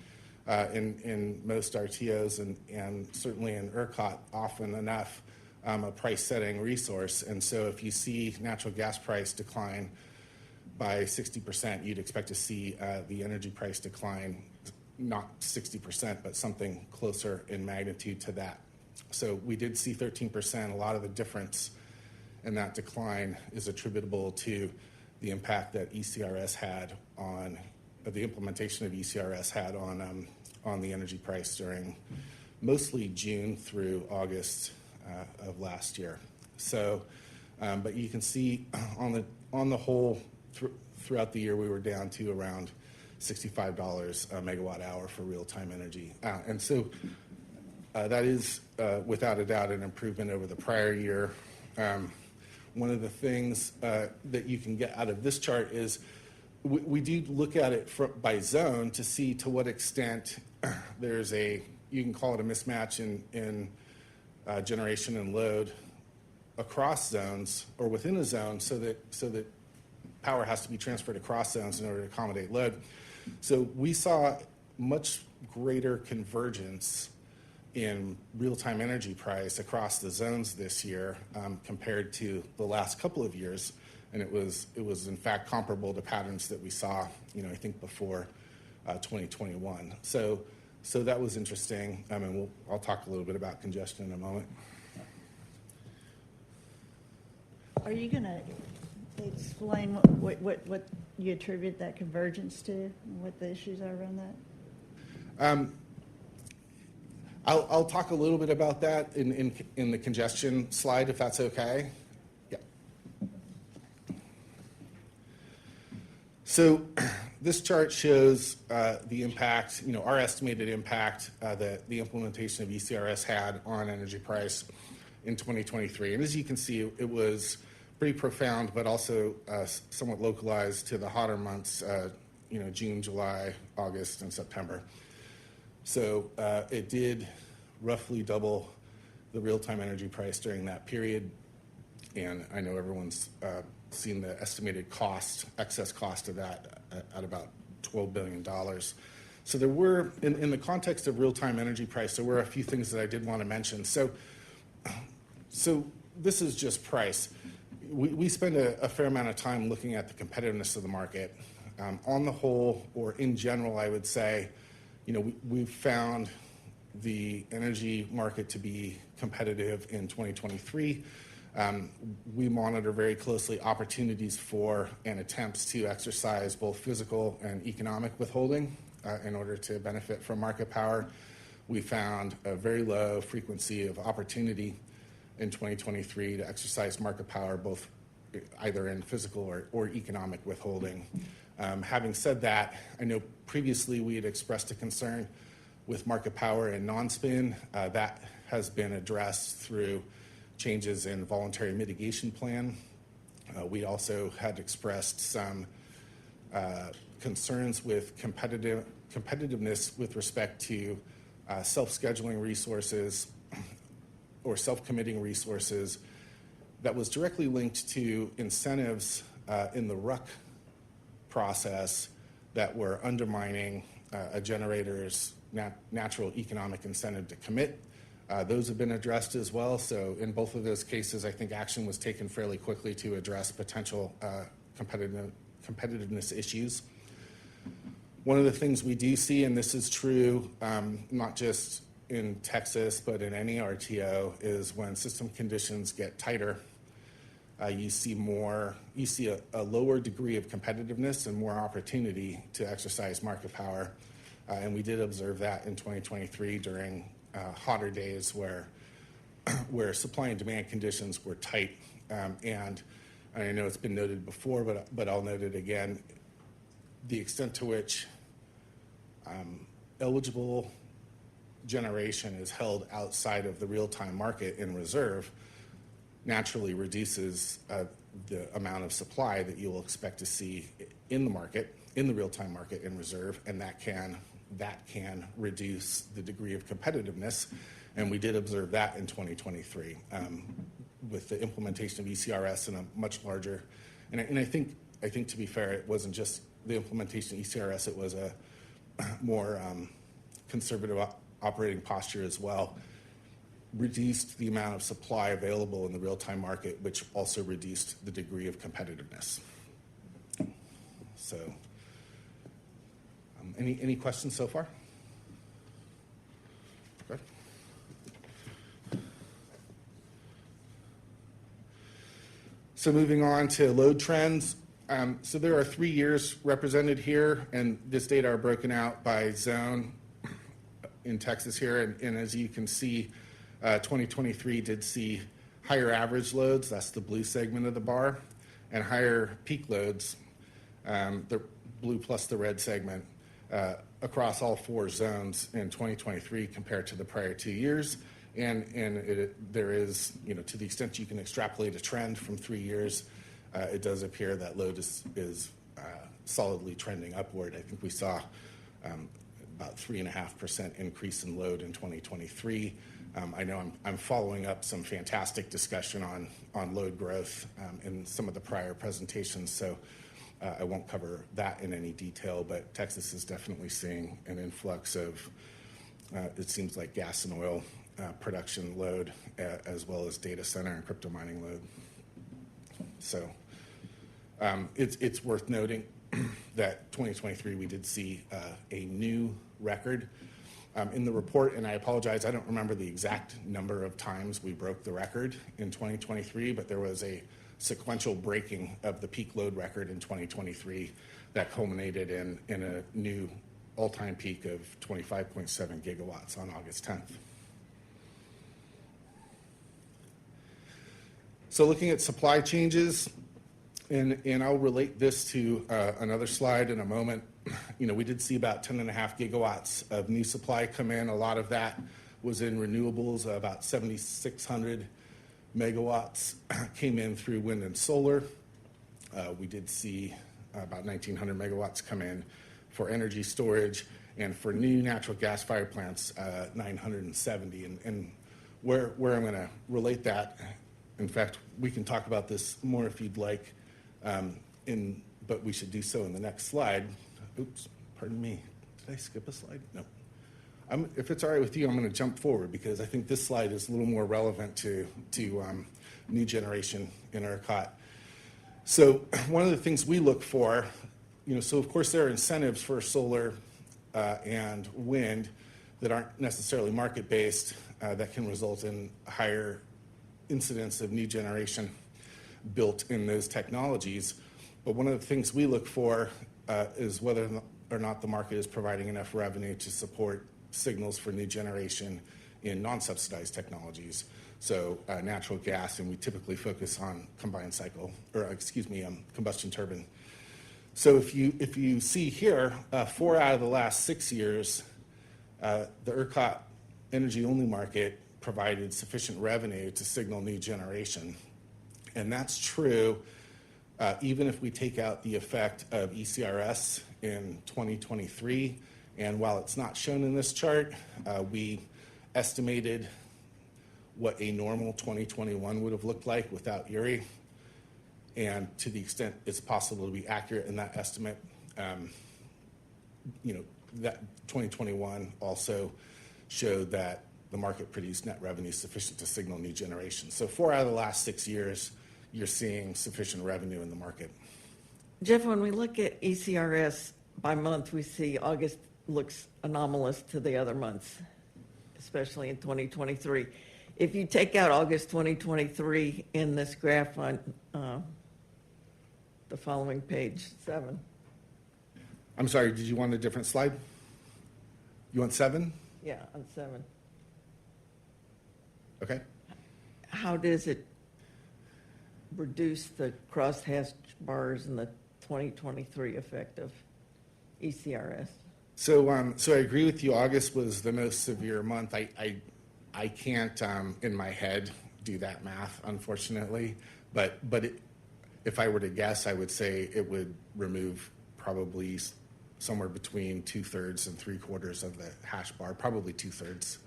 in most RTOs and certainly in ERCOT often enough a price-setting resource. And so if you see natural gas price decline by 60%, you'd expect to see the energy price decline, not 60%, but something closer in magnitude to that. So we did see 13%. A lot of the difference in that decline is attributable to the impact that ECRS had on the implementation of ECRS had on the energy price during mostly June through August of last year. So, but you can see on the whole throughout the year we were down to around $65 a megawatt hour for real-time energy, and so that is without a doubt an improvement over the prior year. One of the things that you can get out of this chart is we do look at it by zone to see to what extent there's you can call it a mismatch in generation and load across zones or within a zone so that power has to be transferred across zones in order to accommodate load. So we saw much greater convergence in real-time energy price across the zones this year compared to the last couple of years, and it was in fact comparable to patterns that we saw, I think before 2021. So that was interesting, and I'll talk a little bit about congestion in a moment. Are you going to explain what you attribute that convergence to, and what the issues are around that? I'll talk a little bit about that in the congestion slide, if that's okay. Yeah. So this chart shows the impact, our estimated impact that the implementation of ECRS had on energy price in 2023. And as you can see, it was pretty profound, but also somewhat localized to the hotter months, June, July, August, and September. So it did roughly double the real-time energy price during that period. And I know everyone's seen the estimated excess cost of that at about $12 billion. So there were, in the context of real-time energy price, there were a few things that I did want to mention. So So this is just price. We spend a fair amount of time looking at the competitiveness of the market. On the whole, or in general, I would say, we've found the energy market to be competitive in 2023. We monitor very closely opportunities for and attempts to exercise both physical and economic withholding in order to benefit from market power. We found a very low frequency of opportunity in 2023 to exercise market power, both either in physical or economic withholding. Having said that, I know previously we had expressed a concern with market power and non-spin. That has been addressed through changes in voluntary mitigation plan. We also had expressed some concerns with competitiveness with respect to self-scheduling resources or self-committing resources that was directly linked to incentives in the RUC process that were undermining a generator's natural economic incentive to commit. Those have been addressed as well. So in both of those cases, I think action was taken fairly quickly to address potential competitiveness issues. One of the things we do see, and this is true not just in Texas, but in any RTO, is when system conditions get tighter, you see a lower degree of competitiveness and more opportunity to exercise market power. And we did observe that in 2023 during hotter days where supply and demand conditions were tight. And I know it's been noted before, but I'll note it again. The extent to which eligible generation is held outside of the real-time market in reserve naturally reduces the amount of supply that you will expect to see in the market, in the real-time market in reserve, and that can reduce the degree of competitiveness. And we did observe that in 2023 with the implementation of ECRS in a much larger, and I think to be fair, it wasn't just the implementation of ECRS, it was a more conservative operating posture as well, reduced the amount of supply available in the real-time market, which also reduced the degree of competitiveness. So, any questions so far? Okay. So moving on to load trends. So there are 3 years represented here, and this data are broken out by zone in Texas here. And as you can see, 2023 did see higher average loads, that's the blue segment of the bar, and higher peak loads, the blue plus the red segment, across all 4 zones in 2023 compared to the prior 2 years. And there is, to the extent you can extrapolate a trend from 3 years, it does appear that load is solidly trending upward. I think we saw about 3.5% increase in load in 2023. I know I'm following up some fantastic discussion on load growth in some of the prior presentations, so I won't cover that in any detail, but Texas is definitely seeing an influx of, it seems like gas and oil production load, as well as data center and crypto mining load. So it's worth noting that 2023 we did see a new record in the report, and I apologize, I don't remember the exact number of times we broke the record in 2023, but there was a sequential breaking of the peak load record in 2023 that culminated in a new all-time peak of 25.7 gigawatts on August 10th. So looking at supply changes, and I'll relate this to another slide in a moment. We did see about 10.5 gigawatts of new supply come in. A lot of that was in renewables. About 7,600 megawatts came in through wind and solar. We did see about 1,900 megawatts come in for energy storage, and for new natural gas-fired plants, 970. And where I'm going to relate that, in fact, we can talk about this more if you'd like, but we should do so in the next slide. Oops, pardon me. Did I skip a slide? No. If it's all right with you, I'm going to jump forward because I think this slide is a little more relevant to new generation in ERCOT. So one of the things we look for, so of course there are incentives for solar and wind that aren't necessarily market-based that can result in higher incidence of new generation built in those technologies. But one of the things we look for is whether or not the market is providing enough revenue to support signals for new generation in non-subsidized technologies. So natural gas, and we typically focus on combustion turbine. So if you see here, 4 out of the last 6 years, the ERCOT energy-only market provided sufficient revenue to signal new generation. And that's true even if we take out the effect of ECRS in 2023. And while it's not shown in this chart, we estimated what a normal 2021 would have looked like without ERIE. And to the extent it's possible to be accurate in that estimate, that 2021 also showed that the market produced net revenue sufficient to signal new generation. So 4 out of the last 6 years, you're seeing sufficient revenue in the market. Jeff, when we look at ECRS by month, we see August looks anomalous to the other months, especially in 2023. If you take out August 2023 in this graph on the following page 7. I'm sorry, did you want a different slide? You want 7? Yeah, on 7. Okay. How does it reduce the crosshatch bars and the 2023 effect of ECRS? So I agree with you. August was the most severe month. I can't in my head do that math, unfortunately. But if I were to guess, I would say it would remove probably somewhere between 2/3 and 3/4 of the hash bar, probably 2/3.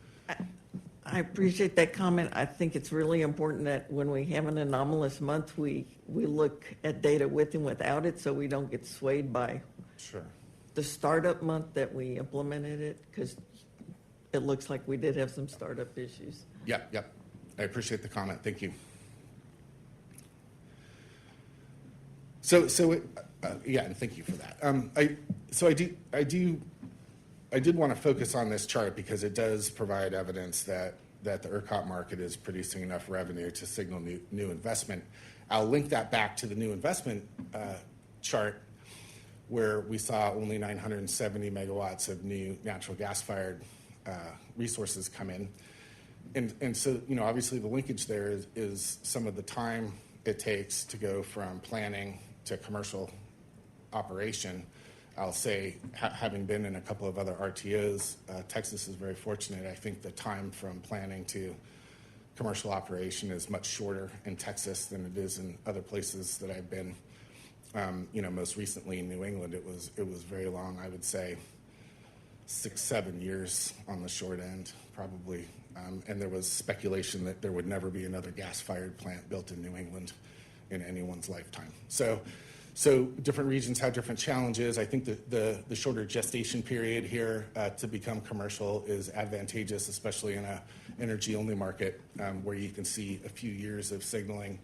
I appreciate that comment. I think it's really important that when we have an anomalous month, we look at data with and without it so we don't get swayed by Sure. the startup month that we implemented it, because it looks like we did have some startup issues. Yep. I appreciate the comment. Thank you. And thank you for that. I did want to focus on this chart because it does provide evidence that the ERCOT market is producing enough revenue to signal new investment. I'll link that back to the new investment chart where we saw only 970 megawatts of new natural gas-fired resources come in. And so, obviously the linkage there is some of the time it takes to go from planning to commercial operation. I'll say, having been in a couple of other RTOs, Texas is very fortunate. I think the time from planning to commercial operation is much shorter in Texas than it is in other places that I've been. Most recently in New England, it was very long. I would say 6-7 years on the short end, probably. And there was speculation that there would never be another gas-fired plant built in New England in anyone's lifetime. So different regions have different challenges. I think the shorter gestation period here to become commercial is advantageous, especially in an energy-only market where you can see a few years of signaling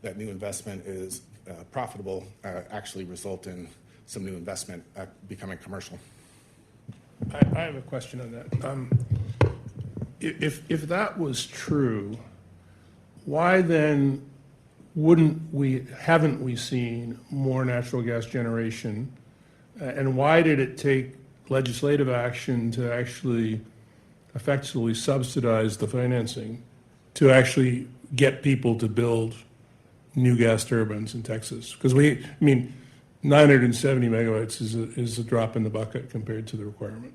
that new investment is profitable, actually result in some new investment becoming commercial. I have a question on that. If that was true, why then haven't we seen more natural gas generation? And why did it take legislative action to actually effectively subsidize the financing to actually get people to build new gas turbines in Texas? Because 970 megawatts is a drop in the bucket compared to the requirement.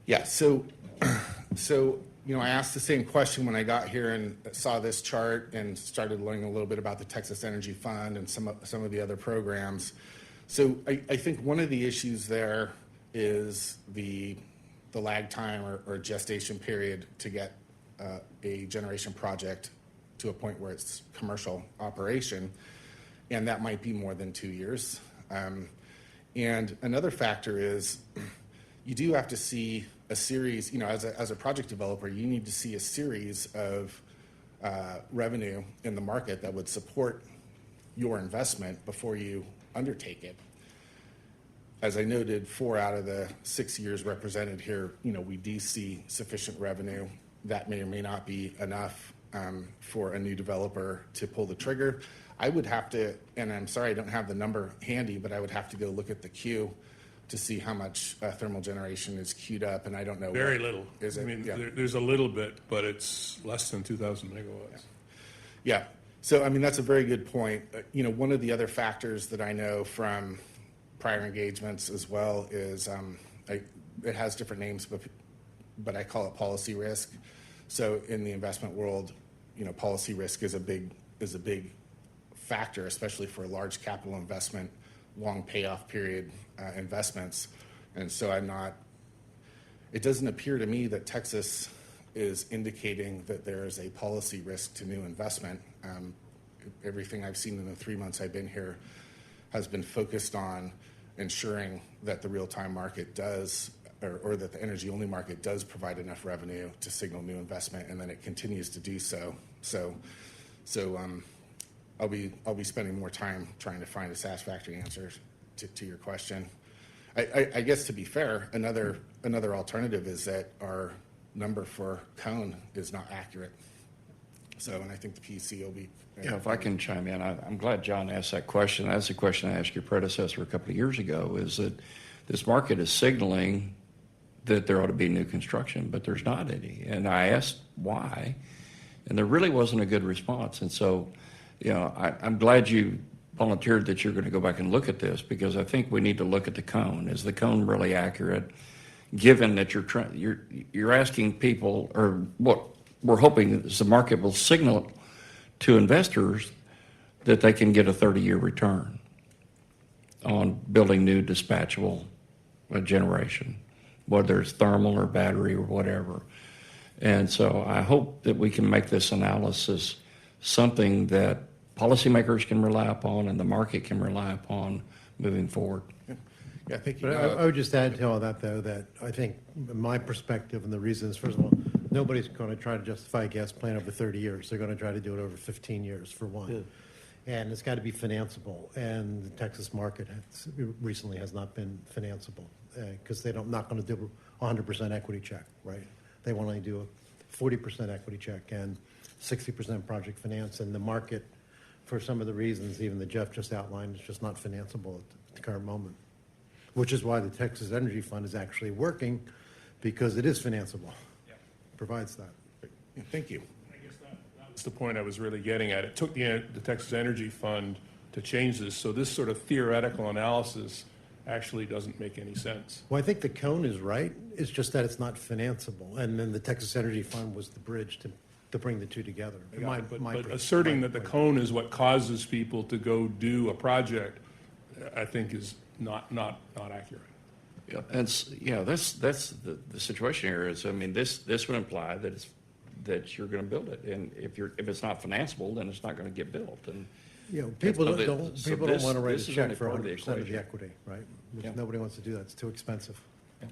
Yeah. So I asked the same question when I got here and saw this chart and started learning a little bit about the Texas Energy Fund and some of the other programs. So I think one of the issues there is the lag time or gestation period to get a generation project to a point where it's commercial operation, and that might be more than 2 years. And another factor is you do have to see a series, as a project developer, you need to see a series of revenue in the market that would support your investment before you undertake it. As I noted, 4 out of the 6 years represented here, we do see sufficient revenue. That may or may not be enough for a new developer to pull the trigger. I would have to, and I'm sorry I don't have the number handy, but I would have to go look at the queue to see how much thermal generation is queued up, and I don't know. Very little. Is it? I mean, Yeah. there's a little bit, but it's less than 2,000 megawatts. Yeah. So, I mean, that's a very good point. One of the other factors that I know from prior engagements as well is it has different names, but I call it policy risk. So in the investment world, policy risk is a big factor, especially for large capital investment, long payoff period investments. And so it doesn't appear to me that Texas is indicating that there is a policy risk to new investment. Everything I've seen in the 3 months I've been here has been focused on ensuring that the real-time market does, or that the energy-only market does provide enough revenue to signal new investment, and then it continues to do so. So I'll be spending more time trying to find a satisfactory answer to your question. I guess, to be fair, another alternative is that our number for cone is not accurate. So, and I think the PC will be. Yeah, if I can chime in, I'm glad John asked that question. That's the question I asked your predecessor a couple of years ago, is that this market is signaling that there ought to be new construction, but there's not any. And I asked why, and there really wasn't a good response. And so, I'm glad you volunteered that you're going to go back and look at this, because I think we need to look at the cone. Is the cone really accurate, given that you're asking people, or what we're hoping is the market will signal to investors that they can get a 30-year return on building new dispatchable generation, whether it's thermal or battery or whatever. And so I hope that we can make this analysis something that policymakers can rely upon and the market can rely upon moving forward. Yeah, thank you. But I would just add to all that, though, that I think my perspective and the reasons, first of all, nobody's going to try to justify a gas plant over 30 years. They're going to try to do it over 15 years, for one. Yeah. And it's got to be financeable. And the Texas market recently has not been financeable because they're not going to do a 100% equity check, right? They want to do a 40% equity check and 60% project finance. And the market, for some of the reasons even that Jeff just outlined, is just not financeable at the current moment, which is why the Texas Energy Fund is actually working, because it is financeable. Provides that. Yeah, thank you. I guess that's the point I was really getting at. It took the Texas Energy Fund to change this, so this sort of theoretical analysis actually doesn't make any sense. Well, I think the cone is right. It's just that it's not financeable. And then the Texas Energy Fund was the bridge to bring the two together. But asserting that the cone is what causes people to go do a project, I think is not accurate. Yeah, that's the situation here is, I mean, this would imply that you're going to build it, and if it's not financeable, then it's not going to get built. And people don't want to write a check for 100% of the equation. equity, right? Yeah. Nobody wants to do that. It's too expensive. I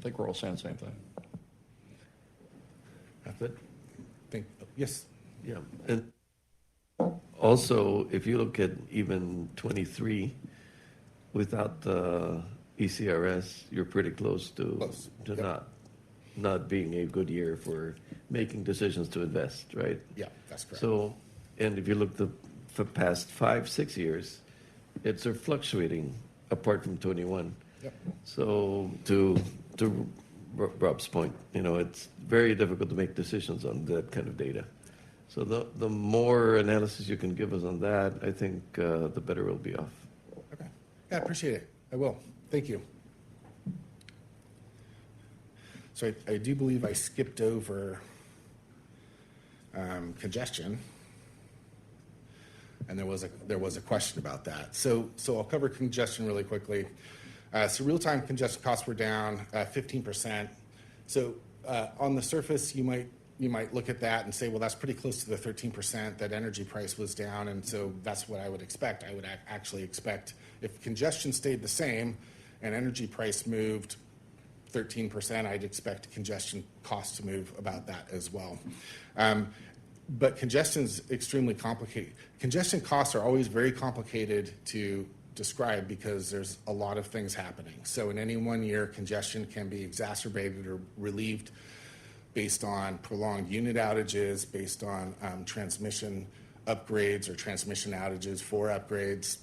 think we're all saying the same thing. That's it. Yes. Yeah. And also, if you look at even 23, without the ECRS, you're pretty close to Yep. not being a good year for making decisions to invest, right? Yeah, that's correct. So, and if you look for past 5-6 years, it's fluctuating apart from 21. Yep. So to Rob's point, it's very difficult to make decisions on that kind of data. So the more analysis you can give us on that, I think the better we'll be off. Okay. Yeah, I appreciate it. I will. Thank you. So I do believe I skipped over congestion, and there was a question about that. So I'll cover congestion really quickly. So real-time congestion costs were down 15%. So on the surface, you might look at that and say, well, that's pretty close to the 13% that energy price was down, and so that's what I would expect. I would actually expect if congestion stayed the same and energy price moved 13%, I'd expect congestion costs to move about that as well. But congestion's extremely complicated. Congestion costs are always very complicated to describe because there's a lot of things happening. So in any one year, congestion can be exacerbated or relieved based on prolonged unit outages, based on transmission upgrades or transmission outages for upgrades.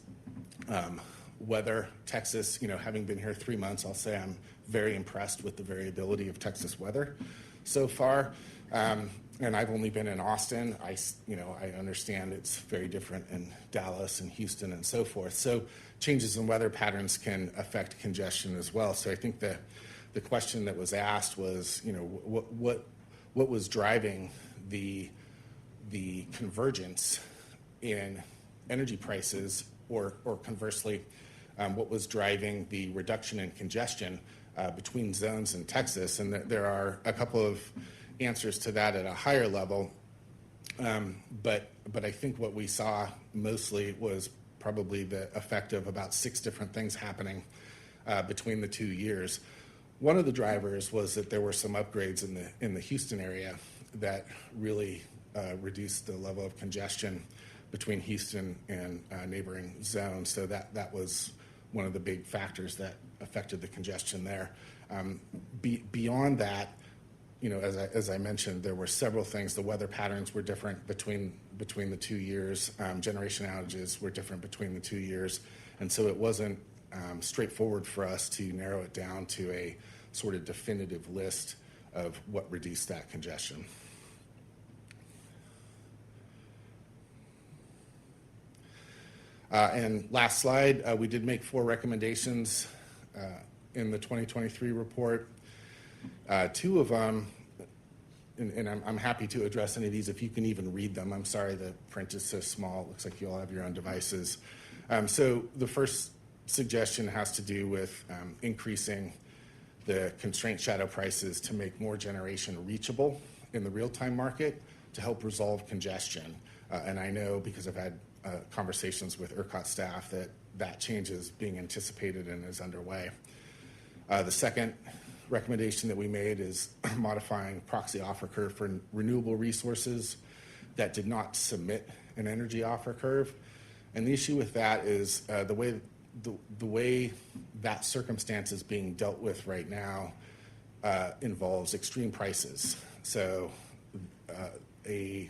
Weather, Texas, having been here 3 months, I'll say I'm very impressed with the variability of Texas weather so far. And I've only been in Austin. I understand it's very different in Dallas and Houston and so forth. So changes in weather patterns can affect congestion as well. So I think the question that was asked was, what was driving the convergence in energy prices, or conversely, what was driving the reduction in congestion between zones in Texas? And there are a couple of answers to that at a higher level, but I think what we saw mostly was probably the effect of about 6 different things happening between the 2 years. One of the drivers was that there were some upgrades in the Houston area that really reduced the level of congestion between Houston and neighboring zones. So that was one of the big factors that affected the congestion there. Beyond that, as I mentioned, there were several things. The weather patterns were different between the 2 years. Generation outages were different between the 2 years. And so it wasn't straightforward for us to narrow it down to a sort of definitive list of what reduced that congestion. And last slide, we did make 4 recommendations in the 2023 report. 2 of them, and I'm happy to address any of these if you can even read them. I'm sorry the print is so small. It looks like you all have your own devices. So the first suggestion has to do with increasing the constraint shadow prices to make more generation reachable in the real-time market to help resolve congestion. And I know, because I've had conversations with ERCOT staff, that change is being anticipated and is underway. The second recommendation that we made is modifying proxy offer curve for renewable resources that did not submit an energy offer curve. And the issue with that is the way that circumstance is being dealt with right now involves extreme prices. So a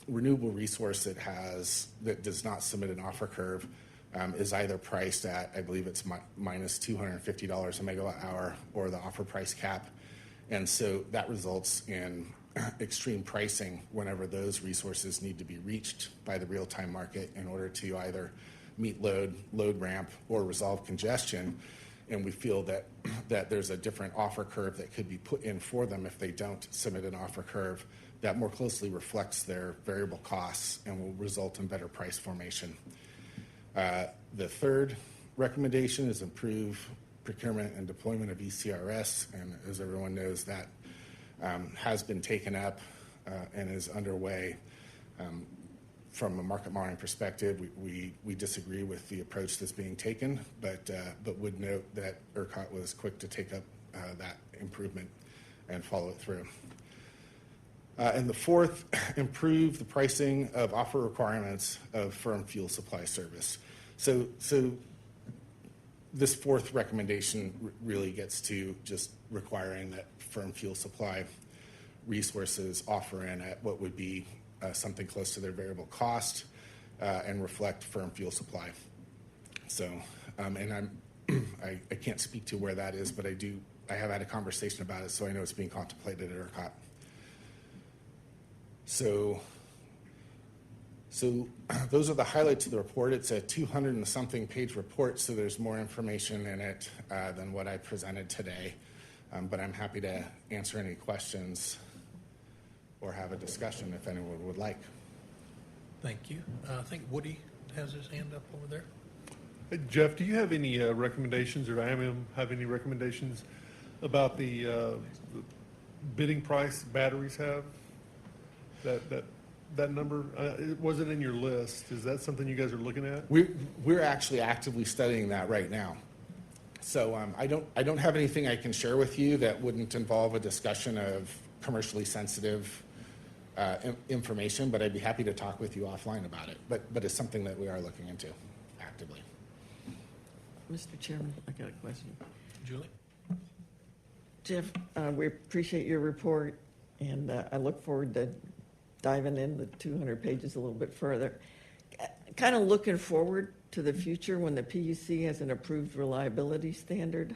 renewable resource that does not submit an offer curve is either priced at, I believe it's minus $250 a megawatt hour, or the offer price cap. And so that results in extreme pricing whenever those resources need to be reached by the real-time market in order to either meet load ramp, or resolve congestion. And we feel that there's a different offer curve that could be put in for them if they don't submit an offer curve that more closely reflects their variable costs and will result in better price formation. The third recommendation is improve procurement and deployment of ECRS, and as everyone knows, that has been taken up and is underway. From a market monitoring perspective, we disagree with the approach that's being taken, but would note that ERCOT was quick to take up that improvement and follow it through. And the fourth, improve the pricing of offer requirements of firm fuel supply service. So this fourth recommendation really gets to just requiring that firm fuel supply resources offer in at what would be something close to their variable cost and reflect firm fuel supply. So, and I can't speak to where that is, but I have had a conversation about it, so I know it's being contemplated at ERCOT. So those are the highlights of the report. It's a 200 and something page report, so there's more information in it than what I presented today. But I'm happy to answer any questions or have a discussion if anyone would like. Thank you. I think Woody has his hand up over there. Hey, Jeff, do you have any recommendations, or IMM have any recommendations about the bidding price batteries have? That number, it wasn't in your list. Is that something you guys are looking at? We're actually actively studying that right now. So I don't have anything I can share with you that wouldn't involve a discussion of commercially sensitive information, but I'd be happy to talk with you offline about it. But it's something that we are looking into actively. Mr. Chairman, I got a question. Julie? Jeff, we appreciate your report, and I look forward to diving in the 200 pages a little bit further. Kind of looking forward to the future when the PUC has an approved reliability standard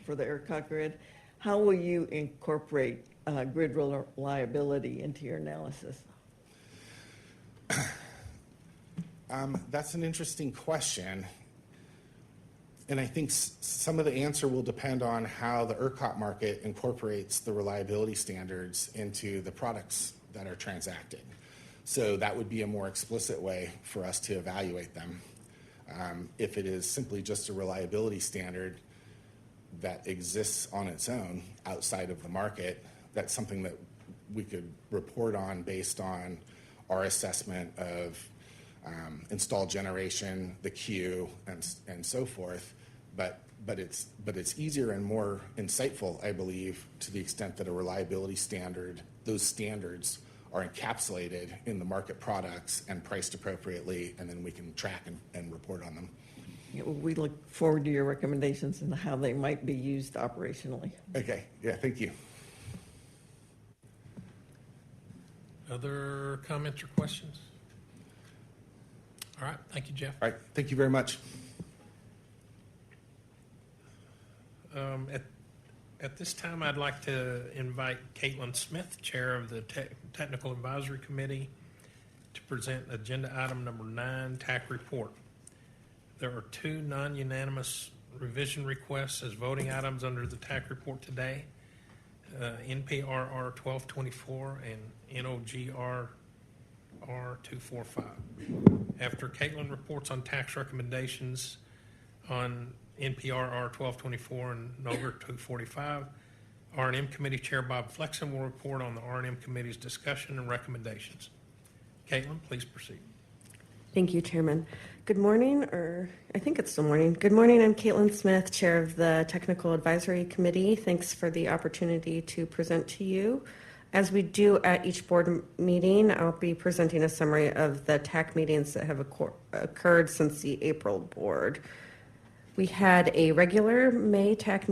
for the ERCOT grid, how will you incorporate grid reliability into your analysis? That's an interesting question. And I think some of the answer will depend on how the ERCOT market incorporates the reliability standards into the products that are transacted. So that would be a more explicit way for us to evaluate them. If it is simply just a reliability standard that exists on its own outside of the market, that's something that we could report on based on our assessment of installed generation, the queue, and so forth. But it's easier and more insightful, I believe, to the extent that a reliability standard, those standards are encapsulated in the market products and priced appropriately, and then we can track and report on them. Yeah, well, we look forward to your recommendations and how they might be used operationally. Okay, yeah, thank you. Other comments or questions? All right, thank you, Jeff. All right, thank you very much. At this time, I'd like to invite Caitlin Smith, Chair of the Technical Advisory Committee, to present agenda item number 9, TAC report. There are 2 non-unanimous revision requests as voting items under the TAC report today, NPRR 1224 and NOGR R245. After Caitlin reports on tax recommendations on NPRR 1224 and NOGR 245, R&M Committee Chair Bob Flexen will report on the R&M Committee's discussion and recommendations. Caitlin, please proceed. Thank you, Chairman. Good morning, or I think it's still morning. Good morning, I'm Caitlin Smith, Chair of the Technical Advisory Committee. Thanks for the opportunity to present to you. As we do at each board meeting, I'll be presenting a summary of the TAC meetings that have occurred since the April board. We had a regular May TAC